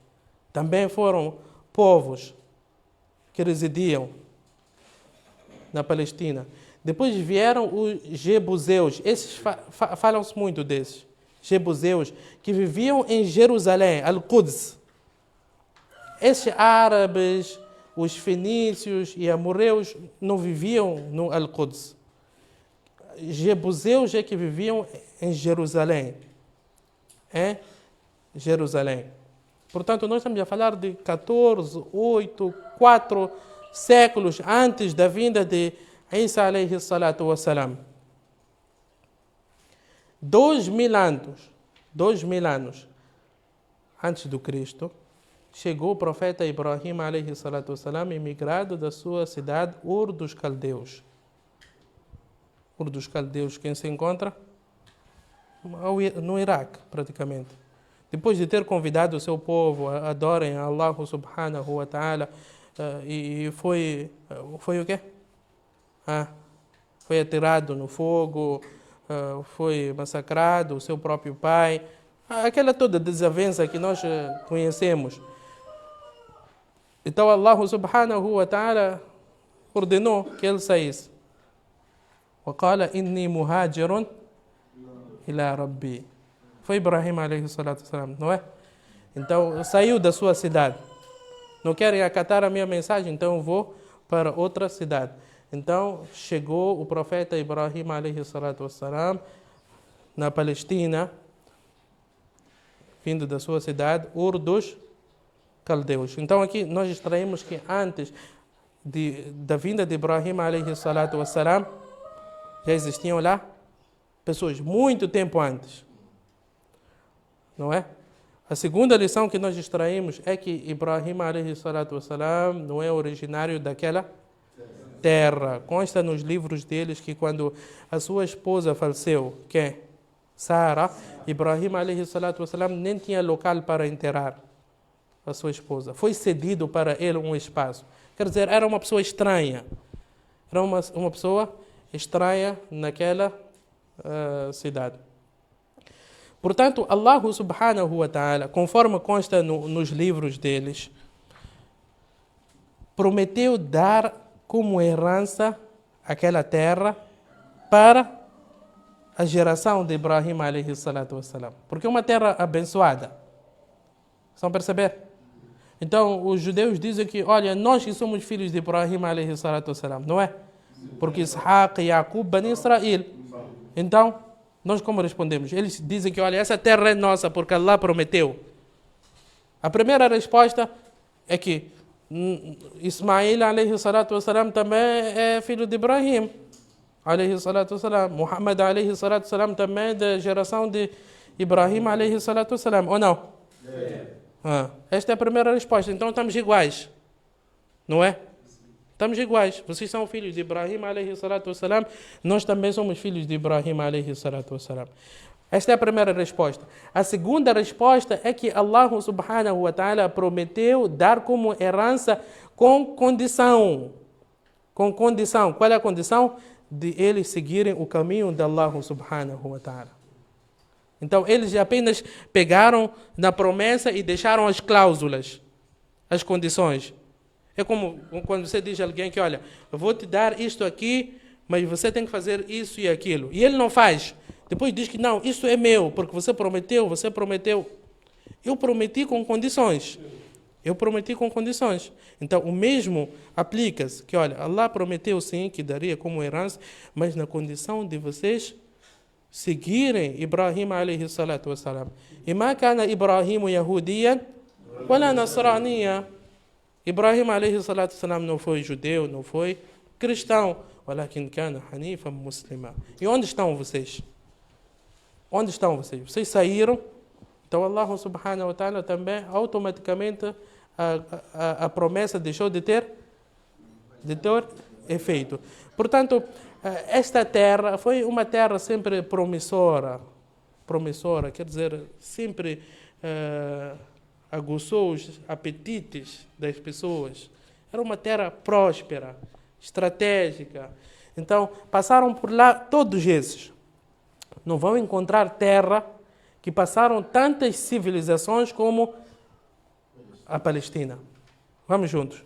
Também foram povos que residiam na Palestina. Depois vieram os jebuseus. Esses falam-se muito desses. Jebuseus, que viviam em Jerusalém, Al-Quds. Esses árabes, os fenícios e amorreus não viviam no Al-Quds. Jebuseus é que viviam em Jerusalém. Portanto, nós estamos a falar de 14, 8, 4 séculos antes da vinda de Isa alayhi salatu wassalam. 2000 anos antes do Cristo, chegou o profeta Ibrahim alayhi salatu wassalam, emigrado da sua cidade Ur dos Caldeus. Ur dos Caldeus, quem se encontra? No Iraque, praticamente. Depois de ter convidado o seu povo a adorem a Allah subhanahu wa ta'ala, e foi o quê? Foi atirado no fogo, foi massacrado o seu próprio pai, aquela toda desavença que nós conhecemos. Então Allah subhanahu wa ta'ala ordenou que ele saísse. وَقَالَ إِنِّي مُهَاجِرٌ إِلَىٰ رَبِّي. Foi Ibrahim alayhi salatu wassalam, não é? Então saiu da sua cidade. Não querem acatar a minha mensagem, então eu vou para outra cidade. Então chegou o profeta Ibrahim alayhi salatu wassalam na Palestina, vindo da sua cidade, Ur dos Caldeus. Então aqui nós extraímos que antes da vinda de Ibrahim alayhi salatu wassalam, já existiam lá pessoas muito tempo antes. Não é? A segunda lição que nós extraímos é que Ibrahim alayhi salatu wassalam não é originário daquela terra. Consta nos livros deles que quando a sua esposa faleceu, que é Sara, Ibrahim alayhi salatu wassalam nem tinha local para enterrar a sua esposa. Foi cedido para ele um espaço. Quer dizer, era uma pessoa estranha. Era uma pessoa estranha naquela cidade. Portanto, Allah subhanahu wa ta'ala, conforme consta nos livros deles, prometeu dar como herança aquela terra para a geração de Ibrahim alayhi salatu wassalam. Porque é uma terra abençoada. Estão a perceber? Então, os judeus dizem que, olha, nós que somos filhos de Ibrahim alayhi salatu wassalam, não é? Porque Ishaq, Yaqub, Bani Israel. Então, nós como respondemos? Eles dizem que, olha, essa terra é nossa porque Allah prometeu. A primeira resposta é que Ismail alayhi salatu wassalam também é filho de Ibrahim alayhi salatu wassalam. Muhammad alayhi salatu wassalam também é da geração de Ibrahim alayhi salatu wassalam, ou não? Esta é a primeira resposta. Então estamos iguais, não é? Estamos iguais. Vocês são filhos de Ibrahim alayhi salatu wassalam, nós também somos filhos de Ibrahim alayhi salatu wassalam. Esta é a primeira resposta. A segunda resposta é que Allah subhanahu wa ta'ala prometeu dar como herança com condição. Com condição. Qual é a condição? De eles seguirem o caminho de Allah subhanahu wa ta'ala. Então eles apenas pegaram na promessa e deixaram as cláusulas, as condições. É como quando você diz a alguém que, olha, eu vou te dar isto aqui, mas você tem que fazer isso e aquilo. E ele não faz. Depois diz que não, isso é meu, porque você prometeu. Eu prometi com condições. Então, o mesmo aplica-se, que olha, Allah prometeu sim que daria como herança, mas na condição de vocês seguirem Ibrahim alayhi salatu wassalam. E ma kana Ibrahim yahudiyan, wala nasraniya. Ibrahim alayhi salatu wassalam não foi judeu, não foi cristão, walakin kana hanifan muslima. E onde estão vocês? Onde estão vocês? Vocês saíram, então Allah subhanahu wa ta'ala também automaticamente a promessa deixou de ter efeito. Portanto, esta terra foi uma terra sempre promissora, quer dizer, sempre aguçou os apetites das pessoas. Era uma terra próspera, estratégica. Então, passaram por lá todos esses. Não vão encontrar terra que passaram tantas civilizações como a Palestina. Vamos juntos.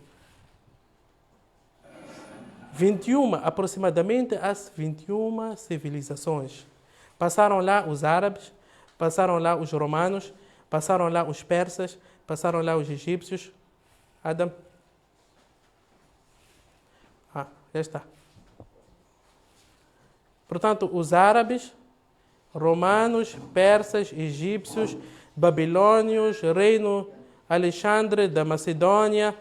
21, aproximadamente as 21 civilizações. Passaram lá os árabes, passaram lá os romanos, passaram lá os persas, passaram lá os egípcios. Adam? Já está. Portanto, os árabes, romanos, persas, egípcios, babilônios, reino Alexandre da Macedônia,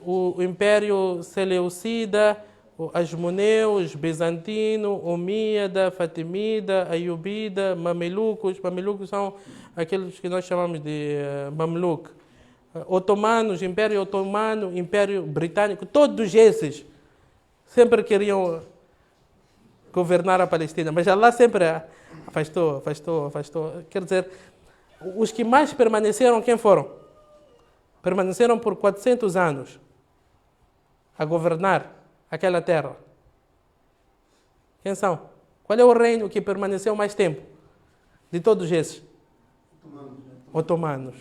o Império Seleucida, o Asmoneus, Bizantino, Omíada, Fatimida, Ayubida, Mamelucos. Mamelucos são aqueles que nós chamamos de Mamluk. Otomanos, Império Otomano, Império Britânico, todos esses sempre queriam governar a Palestina, mas Allah sempre afastou. Quer dizer, os que mais permaneceram, quem foram? Permaneceram por 400 anos a governar aquela terra. Quem são? Qual é o reino que permaneceu mais tempo de todos esses? Otomanos.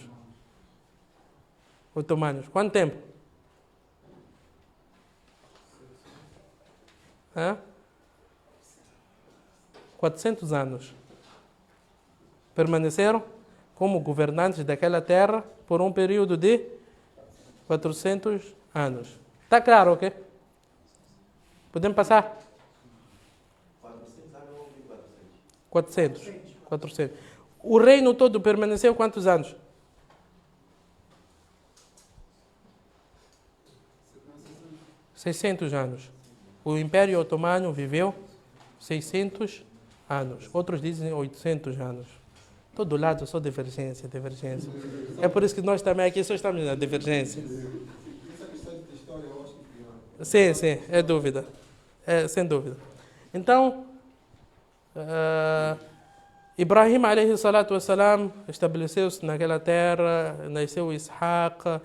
Quanto tempo? 400 anos. Permaneceram como governantes daquela terra por um período de 400 anos. Está claro, ok? Podemos passar? 400. O reino todo permaneceu quantos anos? 600 anos. O Império Otomano viveu 600 anos. Outros dizem 800 anos. Todo lado só divergência. É por isso que nós também aqui só estamos na divergência. Sim, é dúvida. Sem dúvida. Então, Ibrahim alayhi salatu wassalam estabeleceu-se naquela terra, nasceu Ishaq.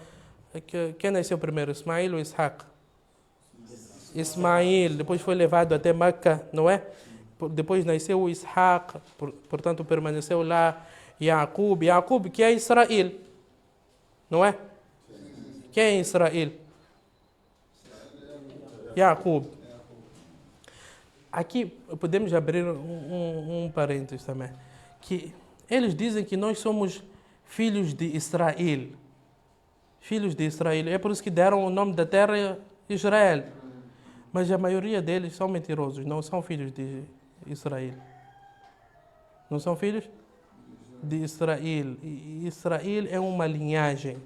Quem nasceu primeiro, Ismail ou Ishaq? Ismail, depois foi levado até Meca, não é? Depois nasceu Ishaq, portanto permaneceu lá Yaqub, que é Israel, não é? Quem é Israel? Yaqub. aqui podemos abrir um parênteses também, que eles dizem que nós somos filhos de Israel. Filhos de Israel. É por isso que deram o nome da terra Israel. Mas a maioria deles são mentirosos, não são filhos de Israel. Não são filhos de Israel. E Israel é uma linhagem.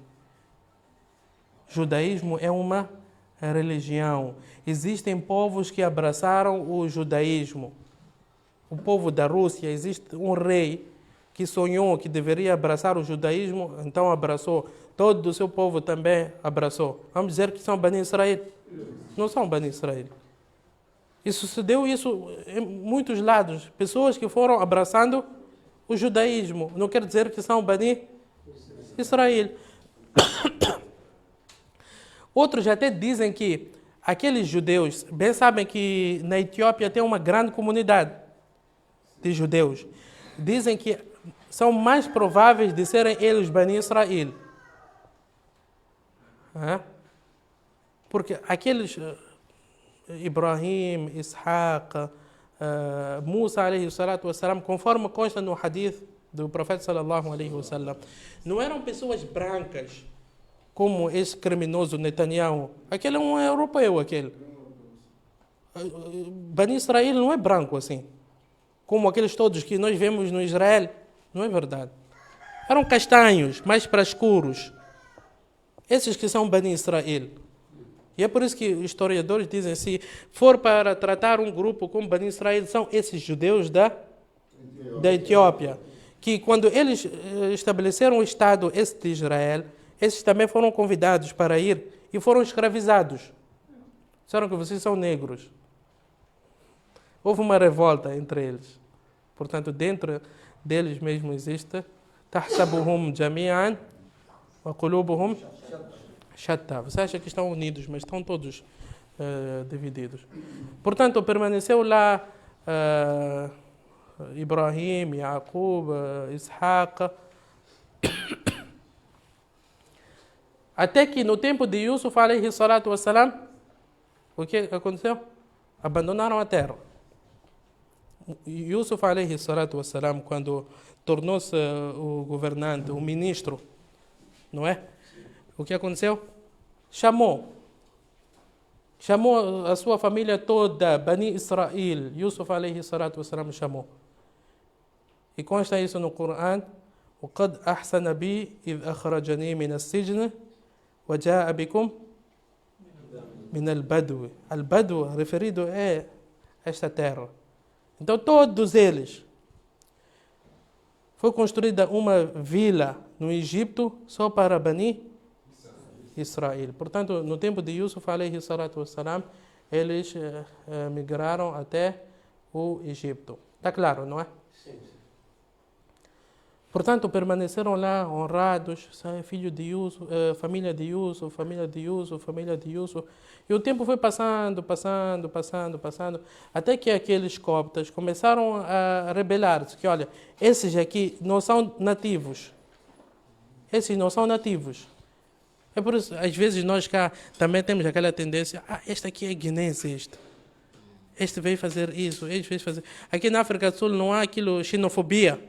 Judaísmo é uma religião. Existem povos que abraçaram o judaísmo. O povo da Rússia, existe um rei que sonhou que deveria abraçar o judaísmo, então abraçou. Todo o seu povo também abraçou. Vamos dizer que são Bani Israel? Não são Bani Israel. E sucedeu isso em muitos lados. Pessoas que foram abraçando o judaísmo. Não quer dizer que são Bani Israel. Outros até dizem que aqueles judeus, bem sabem que na Etiópia tem uma grande comunidade de judeus. Dizem que são mais prováveis de serem eles Bani Israel. Porque aqueles Ibrahim, Ishaq, Musa alayhi salatu wassalam, conforme consta no hadith do profeta sallallahu alaihi wasallam, não eram pessoas brancas como esse criminoso Netanyahu. Aquele é um europeu, aquele. Bani Israel não é branco assim, como aqueles todos que nós vemos no Israel. Não é verdade. Eram castanhos, mais para escuros. Esses que são Bani Israel. E é por isso que historiadores dizem, se for para tratar um grupo como Bani Israel, são esses judeus da Etiópia. Que quando eles estabeleceram o Estado esse de Israel, esses também foram convidados para ir e foram escravizados. Disseram que vocês são negros. Houve uma revolta entre eles. Portanto, dentro deles mesmo existe تحسبهم جميعا وقلوبهم شتى. Você acha que estão unidos, mas estão todos divididos. Portanto, permaneceu lá Ibrahim, Yaqub, Ishaq, até que no tempo de Yusuf alayhi salatu wassalam, o que aconteceu? Abandonaram a terra. Yusuf alayhi salatu wassalam, quando tornou-se o governante, o ministro, não é? O que aconteceu? Chamou a sua família toda, Bani Israel. Yusuf alayhi salatu wassalam chamou. E consta isso no Coran: وَقَدْ أَحْسَنَ بِي إِذْ أَخْرَجَنِي مِنَ السِّجْنِ وَجَاءَ بِكُمْ مِنَ الْبَدْوِ. Al-Badw, referido a esta terra. Então, todos eles. Foi construída uma vila no Egito só para Bani Israel. Portanto, no tempo de Yusuf alayhi salatu wassalam, eles migraram até o Egito. Está claro, não é? Sim. Portanto, permaneceram lá honrados, filho de Yusuf, família de Yusuf, família de Yusuf, família de Yusuf. E o tempo foi passando, até que aqueles coptas começaram a rebelar-se, que olha, esses aqui não são nativos. Esses não são nativos. É por isso, às vezes nós cá também temos aquela tendência, este aqui é guinense, este veio fazer isso, este veio fazer... Aqui na África do Sul não há aquilo, xenofobia.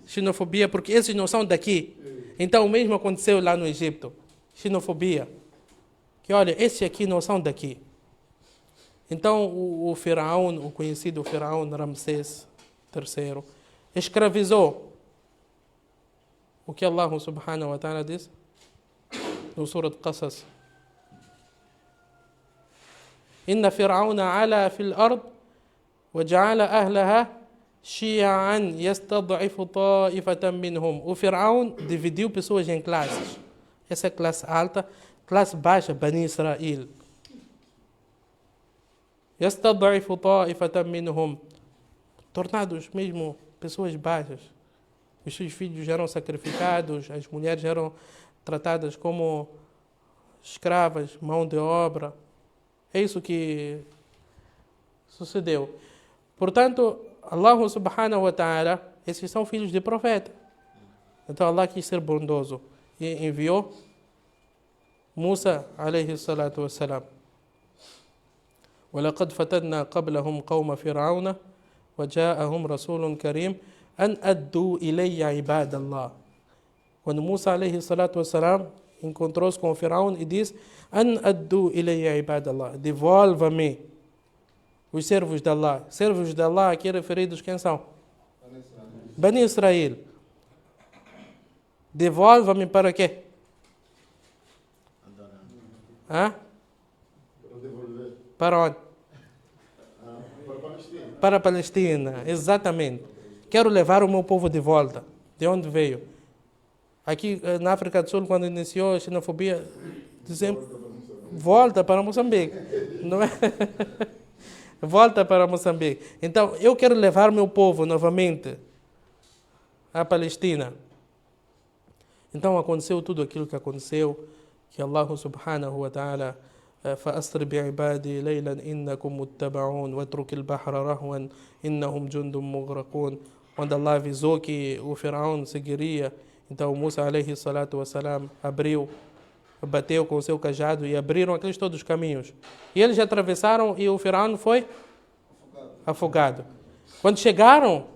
Xenofobia, porque esses não são daqui. Então o mesmo aconteceu lá no Egito. Xenofobia. Que olha, esses aqui não são daqui. Então o Faraó, o conhecido Faraó Ramsés III, escravizou. O que Allah subhanahu wa ta'ala diz no Surat Qasas: Inna Fir'auna ala fil ard wa ja'ala ahlaha shi'an yastad'ifu ta'ifatan minhum. O Faraó dividiu pessoas em classes. Essa é classe alta, classe baixa, Bani Israel. Yastad'ifu ta'ifatan minhum. Tornados mesmo pessoas baixas. Os seus filhos eram sacrificados, as mulheres eram tratadas como escravas, mão de obra. É isso que sucedeu. Portanto, Allah subhanahu wa ta'ala, esses são filhos de profeta. Então Allah quis ser bondoso e enviou Musa alayhi salatu wassalam. ولقد فتنا قبلهم قوم فرعون وجاءهم رسول كريم أن أدوا إلي عباد الله. Quando Musa عليه الصلاة والسلام encontrou-se com o Faraó e disse: An addu ilayya ibadallah, devolva-me os servos de Allah. Servos de Allah aqui referidos quem são? Bani Israel. Devolva-me para quê? Hã? Para onde? Para a Palestina, exatamente. Quero levar o meu povo de volta. De onde veio? Aqui na África do Sul, quando iniciou a xenofobia, dizemos, volta para Moçambique. Não é? Volta para Moçambique. Então, eu quero levar meu povo novamente à Palestina. Então, aconteceu tudo aquilo que aconteceu, que Allah subhanahu wa ta'ala فأسر بعبادي ليلا إنكم متبعون واترك البحر رهوا إنهم جند مغرقون. Quando Allah avisou que o Faraó seguiria, então Musa alayhi salatu wassalam abriu, bateu com o seu cajado e abriram aqueles todos os caminhos. E eles atravessaram e o Faraó foi afogado. Quando chegaram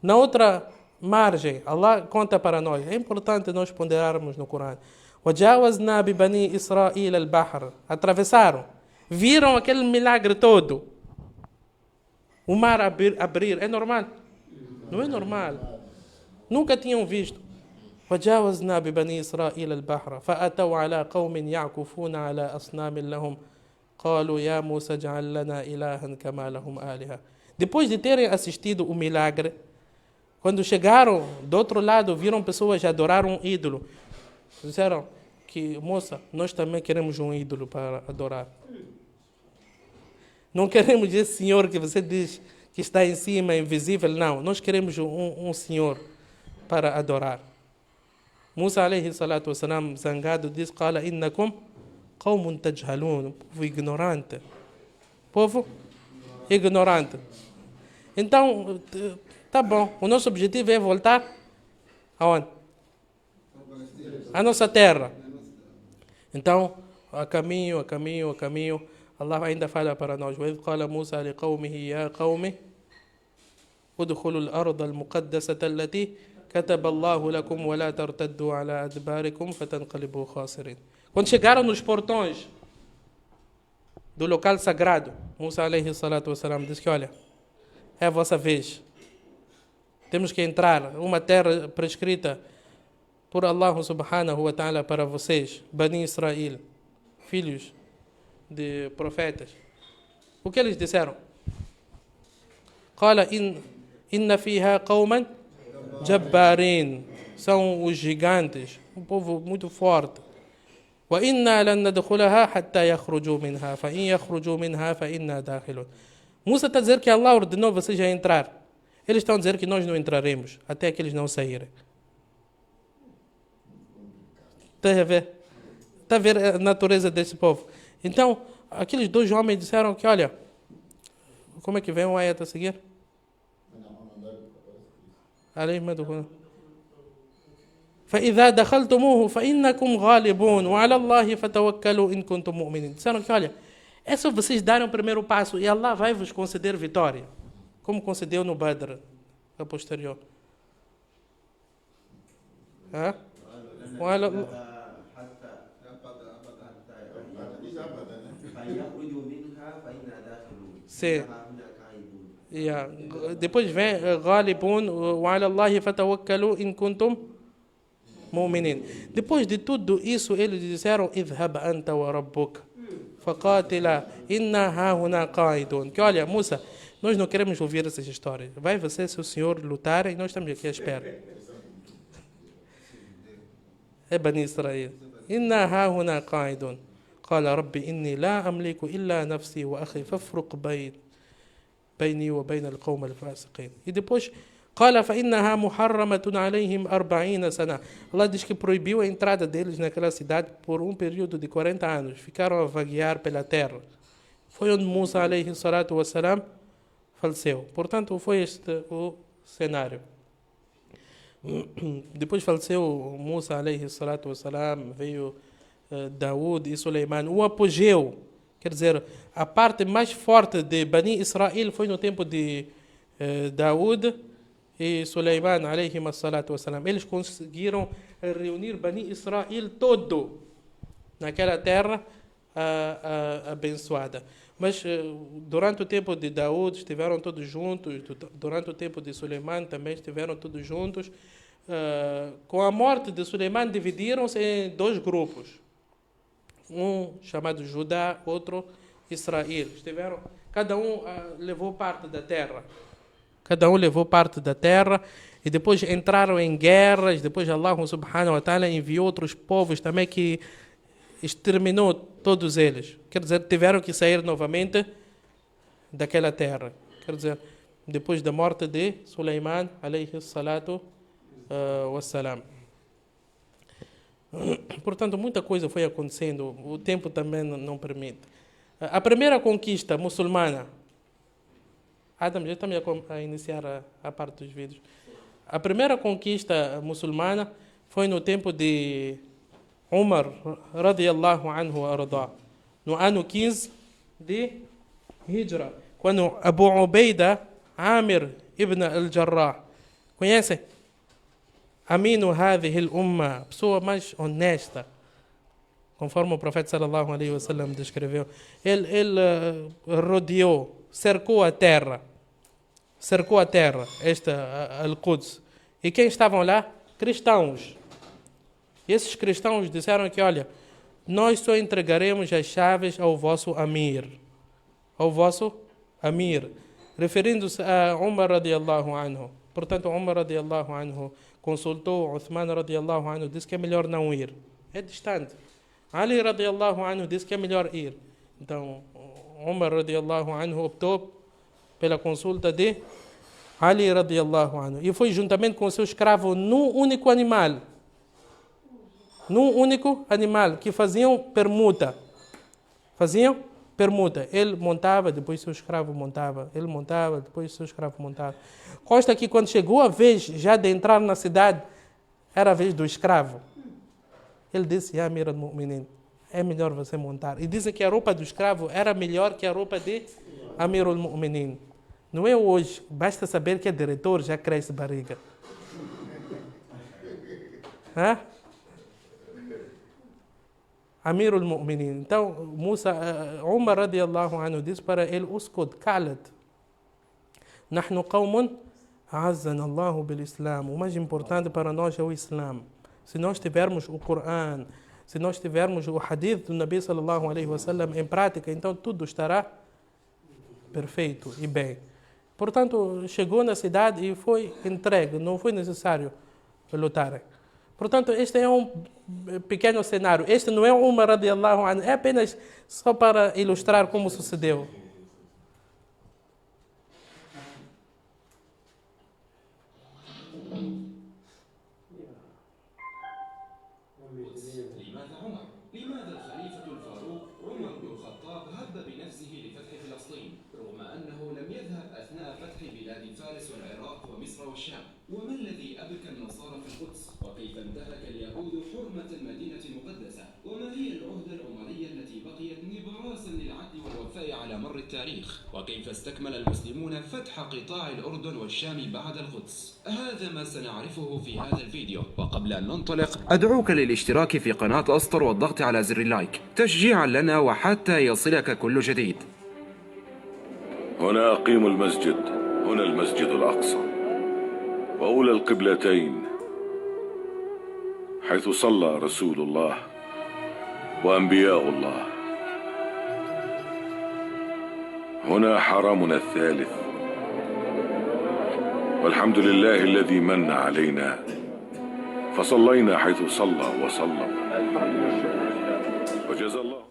na outra margem, Allah conta para nós, é importante nós ponderarmos no Corão. وَجَاوَزْنَا بِبَنِي إِسْرَائِيلَ الْبَحْرَ. Atravessaram, viram aquele milagre todo. O mar abrir, é normal? Não é normal. Nunca tinham visto. وَجَاوَزْنَا بِبَنِي إِسْرَائِيلَ الْبَحْرَ فَأَتَوْا عَلَى قَوْمٍ يَعْكُفُونَ عَلى أَصْنَامٍ لَهُمْ قَالُوا يَا مُوسَى اجْعَل لَنَا إِلَهًا كَمَا لَهُمْ آلِهَةٌ. Depois de terem assistido o milagre, quando chegaram do outro lado, viram pessoas adorar um ídolo. Disseram que, moça, nós também queremos um ídolo para adorar. Não queremos esse senhor que você diz que está em cima, invisível, não. Nós queremos um senhor para adorar. Musa alayhi salatu wassalam, zangado, diz: Qala innakum qawmun tajhalun. Povo ignorante. Povo ignorante. Então, tá bom. O nosso objetivo é voltar aonde? A nossa terra. Então, a caminho, Allah ainda fala para nós: وَإِذْ قَالَ مُوسَى لِقَوْمِهِ يَا قَوْمِ ادْخُلُوا الْأَرْضَ الْمُقَدَّسَةَ الَّتِي كَتَبَ اللَّهُ لَكُمْ وَلَا تَرْتَدُّوا عَلَى أَدْبَارِكُمْ فَتَنْقَلِبُوا خَاسِرِينَ. Quando chegaram nos portões do local sagrado, Musa alayhi salatu wassalam disse que, olha, é a vossa vez. Temos que entrar uma terra prescrita por Allah subhanahu wa ta'ala para vocês, Bani Israel, filhos de profetas. O que eles disseram? Qala inna fiha qawman jabbarin. São os gigantes, um povo muito forte. Wa inna lan nadkhulaha hatta yakhruju minha, fa in yakhruju minha fa inna dakhilun. Musa está a dizer que Allah ordenou vocês a entrar. Eles estão a dizer que nós não entraremos até que eles não saírem. Está a ver? Está a ver a natureza desse povo. Então, aqueles dois homens disseram que, olha, como é que vem o ayat a seguir? فَإِذَا دَخَلْتُمُوهُ فَإِنَّكُمْ غَالِبُونَ وَعَلَى اللَّهِ فَتَوَكَّلُوا إِن كُنتُم مُؤْمِنِينَ. Disseram que, olha, é só vocês darem o primeiro passo e Allah vai vos conceder vitória, como concedeu no Badr, a posterior. Sim. Depois vem غالبون وعلى الله فتوكلوا إن كنتم مؤمنين. Depois de tudo isso, eles disseram: اذهب أنت وربك فقاتلا إنا هاهنا قاعدون. Que olha, Musa, nós não queremos ouvir essas histórias. Vai você e seu senhor lutar e nós estamos aqui à espera. É Bani Israel. إنا هاهنا قاعدون. قال ربي إني لا أملك إلا نفسي وأخي فافرق بيني وبين القوم الفاسقين. E depois قال فإنها محرمة عليهم 40 سنة. Allah diz que proibiu a entrada deles naquela cidade por um período de 40 anos. Ficaram a vaguear pela terra. Foi onde Musa alayhi salatu wassalam faleceu. Portanto, foi este o cenário. Depois faleceu Musa alayhi salatu wassalam, veio Daúd e Suleiman. O apogeu, Quer dizer, a parte mais forte de Bani Israel foi no tempo de Daud e Suleiman, alayhim as-salatu wassalam. Eles conseguiram reunir Bani Israel todo naquela terra abençoada. Mas durante o tempo de Daud estiveram todos juntos, durante o tempo de Suleiman também estiveram todos juntos. Com a morte de Suleiman dividiram-se em dois grupos. Um chamado Judá, outro Israel. Cada um levou parte da terra. Cada um levou parte da terra e depois entraram em guerras. Depois Allah subhanahu wa ta'ala enviou outros povos também que exterminou todos eles. Quer dizer, tiveram que sair novamente daquela terra. Quer dizer, depois da morte de Suleiman, alayhi salatu wassalam. Portanto, muita coisa foi acontecendo. O tempo também não permite. A primeira conquista muçulmana. Adam, já estamos a iniciar a parte dos vídeos. A primeira conquista muçulmana foi no tempo de Umar, radiyallahu anhu arda, no ano 15 de Hijra, quando Abu Ubaida Amir ibn al-Jarrah, conhecem? Aminu hadhihi al-umma, pessoa mais honesta, conforme o profeta sallallahu alaihi wasallam descreveu. Ele rodeou, cercou a terra, esta Al-Quds. E quem estavam lá? Cristãos. E esses cristãos disseram que, olha, nós só entregaremos as chaves ao vosso Amir. Referindo-se a Umar radiallahu anhu. Portanto, Umar radiallahu anhu consultou Uthman radiallahu anhu, disse que é melhor não ir. É distante. Ali radiallahu anhu disse que é melhor ir. Então, Umar radiallahu anhu optou pela consulta de Ali radiallahu anhu. E foi juntamente com o seu escravo num único animal. Que faziam permuta. Ele montava, depois seu escravo montava. Ele montava, depois seu escravo montava. Consta que quando chegou a vez já de entrar na cidade, era a vez do escravo. Ele disse, Ya Amir al-Mu'minin, é melhor você montar. E dizem que a roupa do escravo era melhor que a roupa de Amir al-Mu'minin. Não é hoje, basta saber que é diretor, já cresce barriga. Amir al-Mu'minin. Então, Umar radiallahu anhu disse para ele, Uskud, cala-te. Nahnu qawmun a'azzana Allahu bil-Islam. O mais importante para nós é o Islã. Se nós tivermos o Corão, se nós tivermos o hadith do Nabi sallallahu alaihi wasallam em prática, então tudo estará perfeito e bem. Portanto, chegou na cidade e foi entregue, não foi necessário lutar. Portanto, este é um pequeno cenário. Este não é Umar radiallahu anhu, é apenas só para ilustrar como sucedeu. وما الذي أبكى النصارى في القدس؟ وكيف انتهك اليهود حرمة المدينة المقدسة؟ وما هي العهدة العمرية التي بقيت نبراسا للعدل والوفاء على مر التاريخ؟ وكيف استكمل المسلمون فتح قطاع الأردن والشام بعد القدس؟ هذا ما سنعرفه في هذا الفيديو. وقبل أن ننطلق أدعوك للاشتراك في قناة أسطر والضغط على زر اللايك تشجيعا لنا وحتى يصلك كل جديد. هنا أقيم المسجد، هنا المسجد الأقصى وأولى القبلتين حيث صلى رسول الله وأنبياء الله. هنا حرمنا الثالث، والحمد لله الذي من علينا فصلينا حيث صلى وسلم وجزى الله.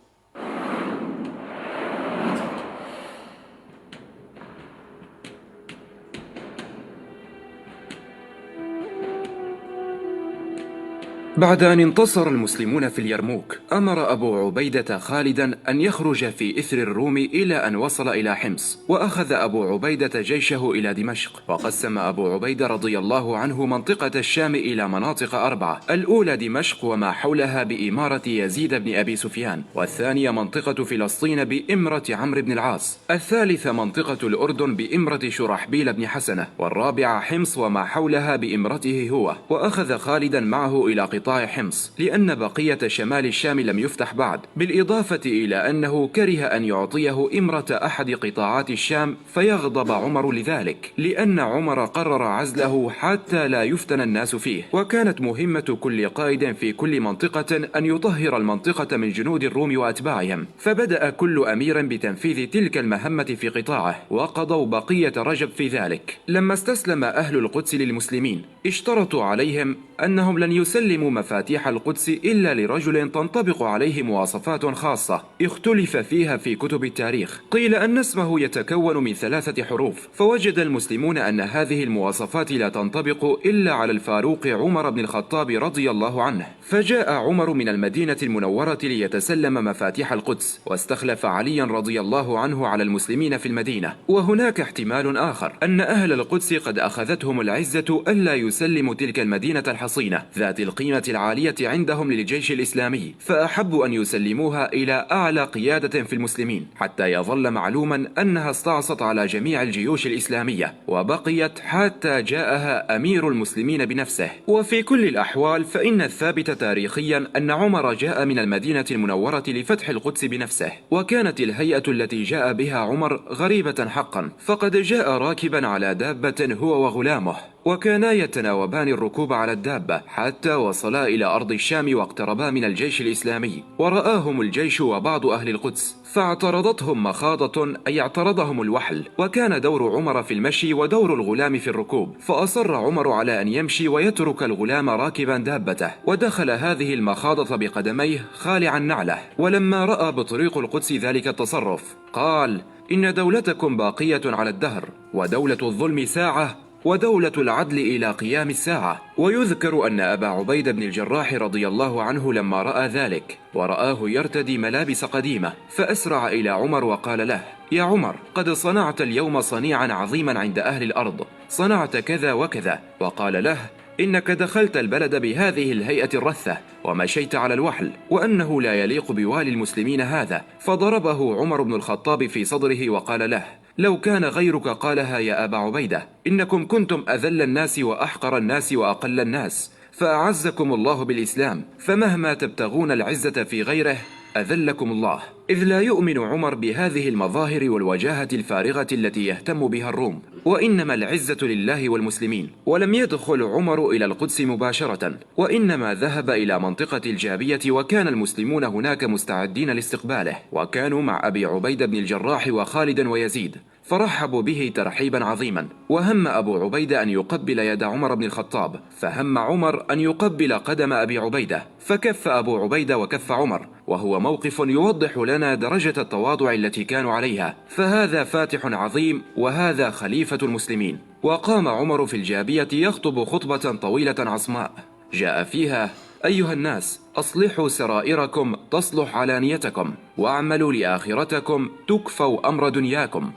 بعد أن انتصر المسلمون في اليرموك أمر أبو عبيدة خالدا أن يخرج في إثر الروم إلى أن وصل إلى حمص، وأخذ أبو عبيدة جيشه إلى دمشق. وقسم أبو عبيدة رضي الله عنه منطقة الشام إلى مناطق 4: الأولى دمشق وما حولها بإمارة يزيد بن أبي سفيان، والثانية منطقة فلسطين بإمرة عمرو بن العاص، الثالثة منطقة الأردن بإمرة شرحبيل بن حسنة، والرابعة حمص وما حولها بإمرته هو. وأخذ خالدا معه إلى قطاع حمص لأن بقية شمال الشام لم يفتح بعد، بالإضافة إلى أنه كره أن يعطيه إمرة أحد قطاعات الشام فيغضب عمر لذلك، لأن عمر قرر عزله حتى لا يفتن الناس فيه. وكانت مهمة كل قائد في كل منطقة أن يطهر المنطقة من جنود الروم وأتباعهم، فبدأ كل أمير بتنفيذ تلك المهمة في قطاعه، وقضوا بقية رجب في ذلك. لما استسلم أهل القدس للمسلمين اشترطوا عليهم أنهم لن يسلموا مفاتيح القدس إلا لرجل تنطبق عليه مواصفات خاصة اختلف فيها في كتب التاريخ. قيل أن اسمه يتكون من 3 حروف، فوجد المسلمون أن هذه المواصفات لا تنطبق إلا على الفاروق عمر بن الخطاب رضي الله عنه، فجاء عمر من المدينة المنورة ليتسلم مفاتيح القدس، واستخلف عليا رضي الله عنه على المسلمين في المدينة. وهناك احتمال آخر أن أهل القدس قد أخذتهم العزة ألا يسلموا تلك المدينة الحصينة ذات القيمة العالية عندهم للجيش الإسلامي، فأحبوا أن يسلموها إلى أعلى قيادة في المسلمين حتى يظل معلوما أنها استعصت على جميع الجيوش الإسلامية وبقيت حتى جاءها أمير المسلمين بنفسه. وفي كل الأحوال فإن الثابت تاريخيا أن عمر جاء من المدينة المنورة لفتح القدس بنفسه، وكانت الهيئة التي جاء بها عمر غريبة حقا، فقد جاء راكبا على دابة هو وغلامه، وكانا يتناوبان الركوب على الدابة حتى وصلا إلى أرض الشام واقتربا من الجيش الإسلامي، ورآهم الجيش وبعض أهل القدس فاعترضتهم مخاضة، أي اعترضهم الوحل، وكان دور عمر في المشي ودور الغلام في الركوب، فأصر عمر على أن يمشي ويترك الغلام راكبا دابته، ودخل هذه المخاضة بقدميه خالعا نعله. ولما رأى بطريق القدس ذلك التصرف قال: إن دولتكم باقية على الدهر، ودولة الظلم ساعة، ودولة العدل إلى قيام الساعة. ويذكر أن أبا عبيدة بن الجراح رضي الله عنه لما رأى ذلك ورآه يرتدي ملابس قديمة فأسرع إلى عمر وقال له: يا عمر، قد صنعت اليوم صنيعا عظيما عند أهل الأرض، صنعت كذا وكذا. وقال له: إنك دخلت البلد بهذه الهيئة الرثة ومشيت على الوحل، وأنه لا يليق بوالي المسلمين هذا. فضربه عمر بن الخطاب في صدره وقال له: لو كان غيرك قالها يا أبا عبيدة، إنكم كنتم أذل الناس وأحقر الناس وأقل الناس، فأعزكم الله بالإسلام، فمهما تبتغون العزة في غيره أذلكم الله. إذ لا يؤمن عمر بهذه المظاهر والوجاهة الفارغة التي يهتم بها الروم، وإنما العزة لله والمسلمين. ولم يدخل عمر إلى القدس مباشرة، وإنما ذهب إلى منطقة الجابية، وكان المسلمون هناك مستعدين لاستقباله، وكانوا مع أبي عبيدة بن الجراح وخالد ويزيد، فرحبوا به ترحيبا عظيما. وهم أبو عبيدة أن يقبل يد عمر بن الخطاب، فهم عمر أن يقبل قدم أبي عبيدة، فكف أبو عبيدة وكف عمر، وهو موقف يوضح لنا درجة التواضع التي كانوا عليها، فهذا فاتح عظيم وهذا خليفة المسلمين. وقام عمر في الجابية يخطب خطبة طويلة عصماء جاء فيها: أيها الناس، أصلحوا سرائركم تصلح علانيتكم، واعملوا لآخرتكم تكفوا أمر دنياكم.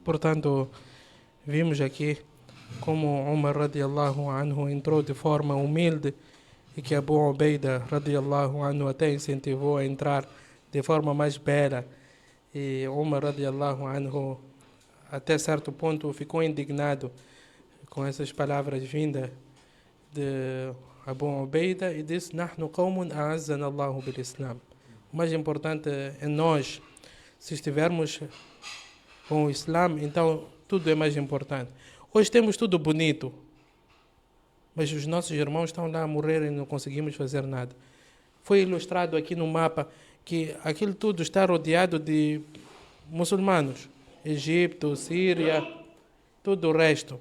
Portanto, vimos aqui como Umar radiallahu anhu entrou de forma humilde e que Abu Ubaida radiallahu anhu até incentivou a entrar de forma mais bela, e Umar radiallahu anhu até certo ponto ficou indignado com essas palavras vindas de Abu Ubaida e disse: Nahnu qawmun a'azzana Allahu bil Islam. O mais importante é nós, se estivermos com o Islã, então tudo é mais importante. Hoje temos tudo bonito, mas os nossos irmãos estão lá a morrer e não conseguimos fazer nada. Foi ilustrado aqui no mapa que aquilo tudo está rodeado de muçulmanos, Egito, Síria, todo o resto,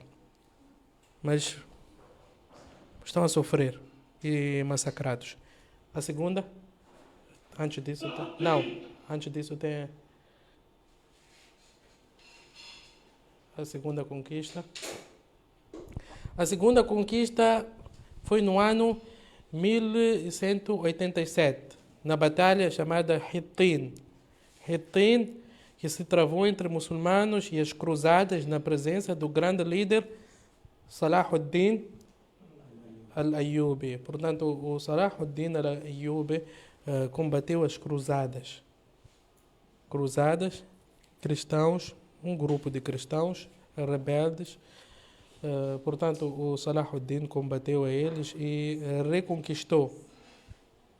mas estão a sofrer e massacrados. A segunda, antes disso tem a segunda conquista. A segunda conquista foi no ano 1187, na batalha chamada Hittin. Hittin, que se travou entre muçulmanos e as cruzadas na presença do grande líder Salahuddin al-Ayyubi. Portanto, o Salahuddin al-Ayyubi combateu as cruzadas. Cruzadas, cristãos, um grupo de cristãos rebeldes. Portanto, o Salahuddin combateu a eles e reconquistou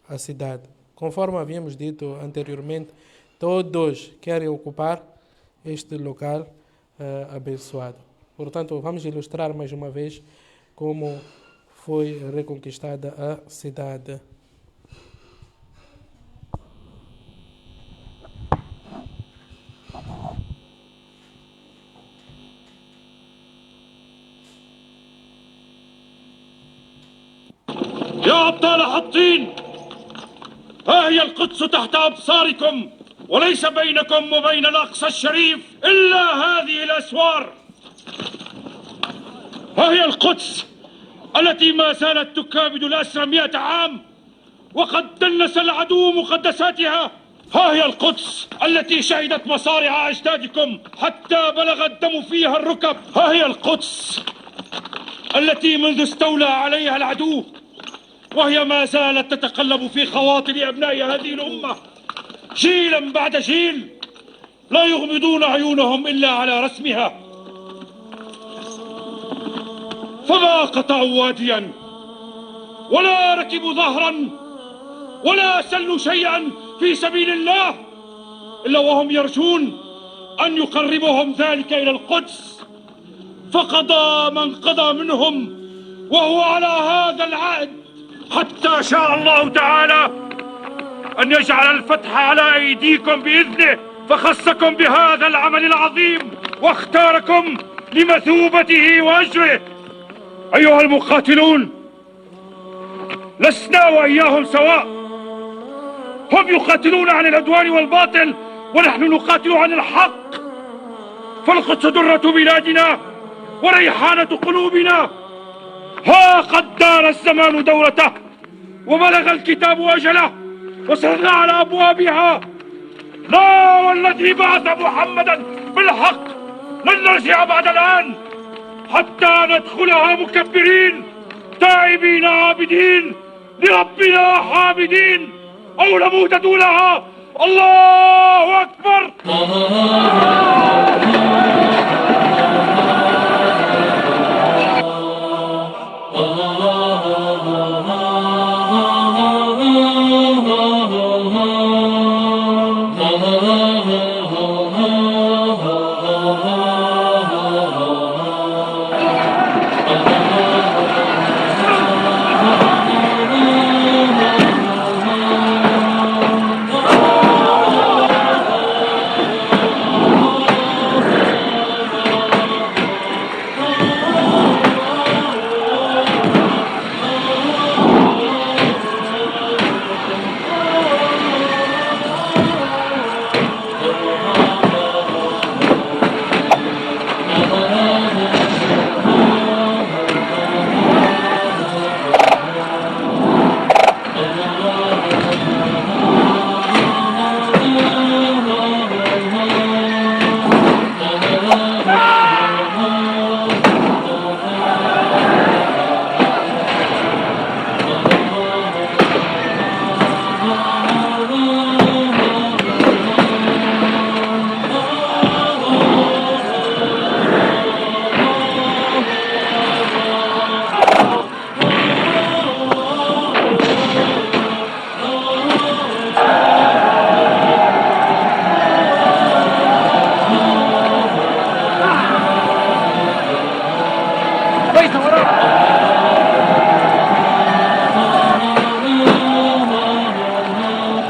a cidade. Conforme havíamos dito anteriormente, todos querem ocupar este local abençoado. Portanto, vamos ilustrar mais uma vez como foi reconquistada a cidade. يا أبطال حطين، ها هي القدس تحت أبصاركم، وليس بينكم وبين الأقصى الشريف إلا هذه الأسوار. ها هي القدس التي ما زالت تكابد الأسر 100 عام وقد دنس العدو مقدساتها. ها هي القدس التي شهدت مصارع أجدادكم حتى بلغ الدم فيها الركب. ها هي القدس التي منذ استولى عليها العدو وهي ما زالت تتقلب في خواطر أبناء هذه الأمة جيلا بعد جيل، لا يغمضون عيونهم إلا على رسمها. فما قطعوا واديا ولا ركبوا ظهرا ولا سلوا شيئا في سبيل الله إلا وهم يرجون أن يقربهم ذلك إلى القدس. فقضى من قضى منهم وهو على هذا العهد حتى شاء الله تعالى أن يجعل الفتح على أيديكم بإذنه، فخصكم بهذا العمل العظيم واختاركم لمثوبته وأجره. أيها المقاتلون، لسنا وإياهم سواء، هم يقاتلون عن العدوان والباطل ونحن نقاتل عن الحق. فالقدس درة بلادنا وريحانة قلوبنا. ها قد دار الزمان دورته وبلغ الكتاب أجله وسرنا على أبوابها. لا والذي بعث محمدا بالحق لن نرجع بعد الآن حتى ندخلها مكبرين تائبين عابدين لربنا حامدين أو نموت دونها. الله أكبر.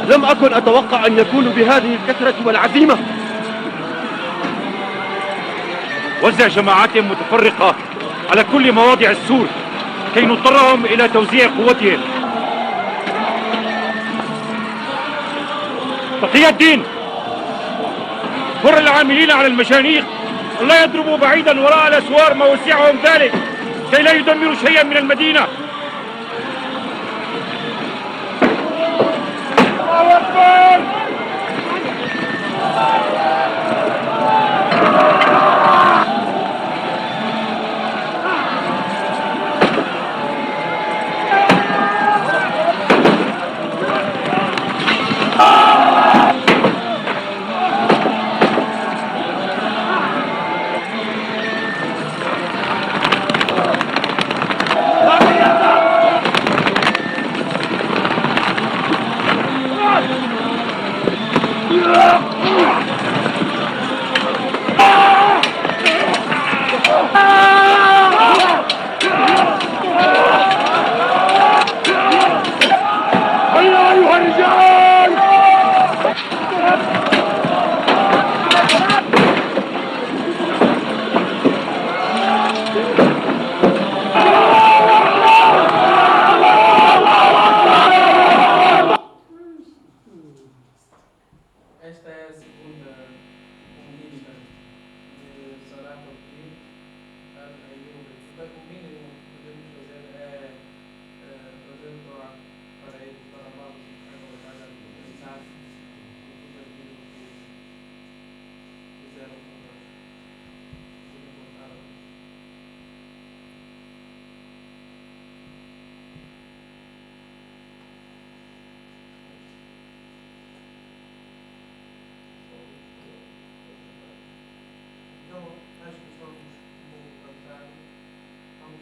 لم أكن أتوقع أن يكونوا بهذه الكثرة والعزيمة. وزع جماعاتهم متفرقة على كل مواضع السور كي نضطرهم إلى توزيع قوتهم. تقي الدين، مر العاملين على المشانيق لا يضربوا بعيدا وراء الأسوار ما وسعهم ذلك. كي لا يدمروا شيئا من المدينة. الله أكبر. Esta é a segunda conquista de Salat al-Din al-Ayyubi. Portanto, o mínimo que podemos fazer é fazer o Torá para eles, para Allah subhanahu wa ta'ala, pensar em tudo aquilo que fizeram com nós. Tudo voltaram. Então, acho que vamos avançar. Vamos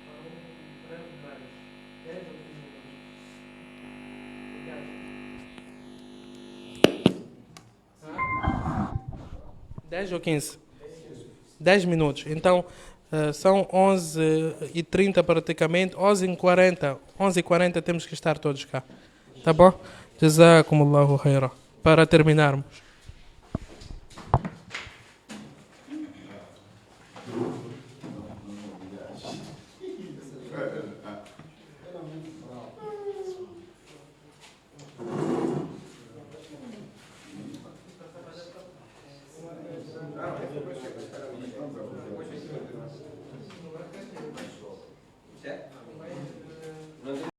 para um breve mais 10 ou 15 minutos. Obrigado. 10 ou 15? 10 minutos. Então, são 11h30 praticamente. 11h40 temos que estar todos cá. Tá bom? Jazakumullahu khaira. Para terminarmos.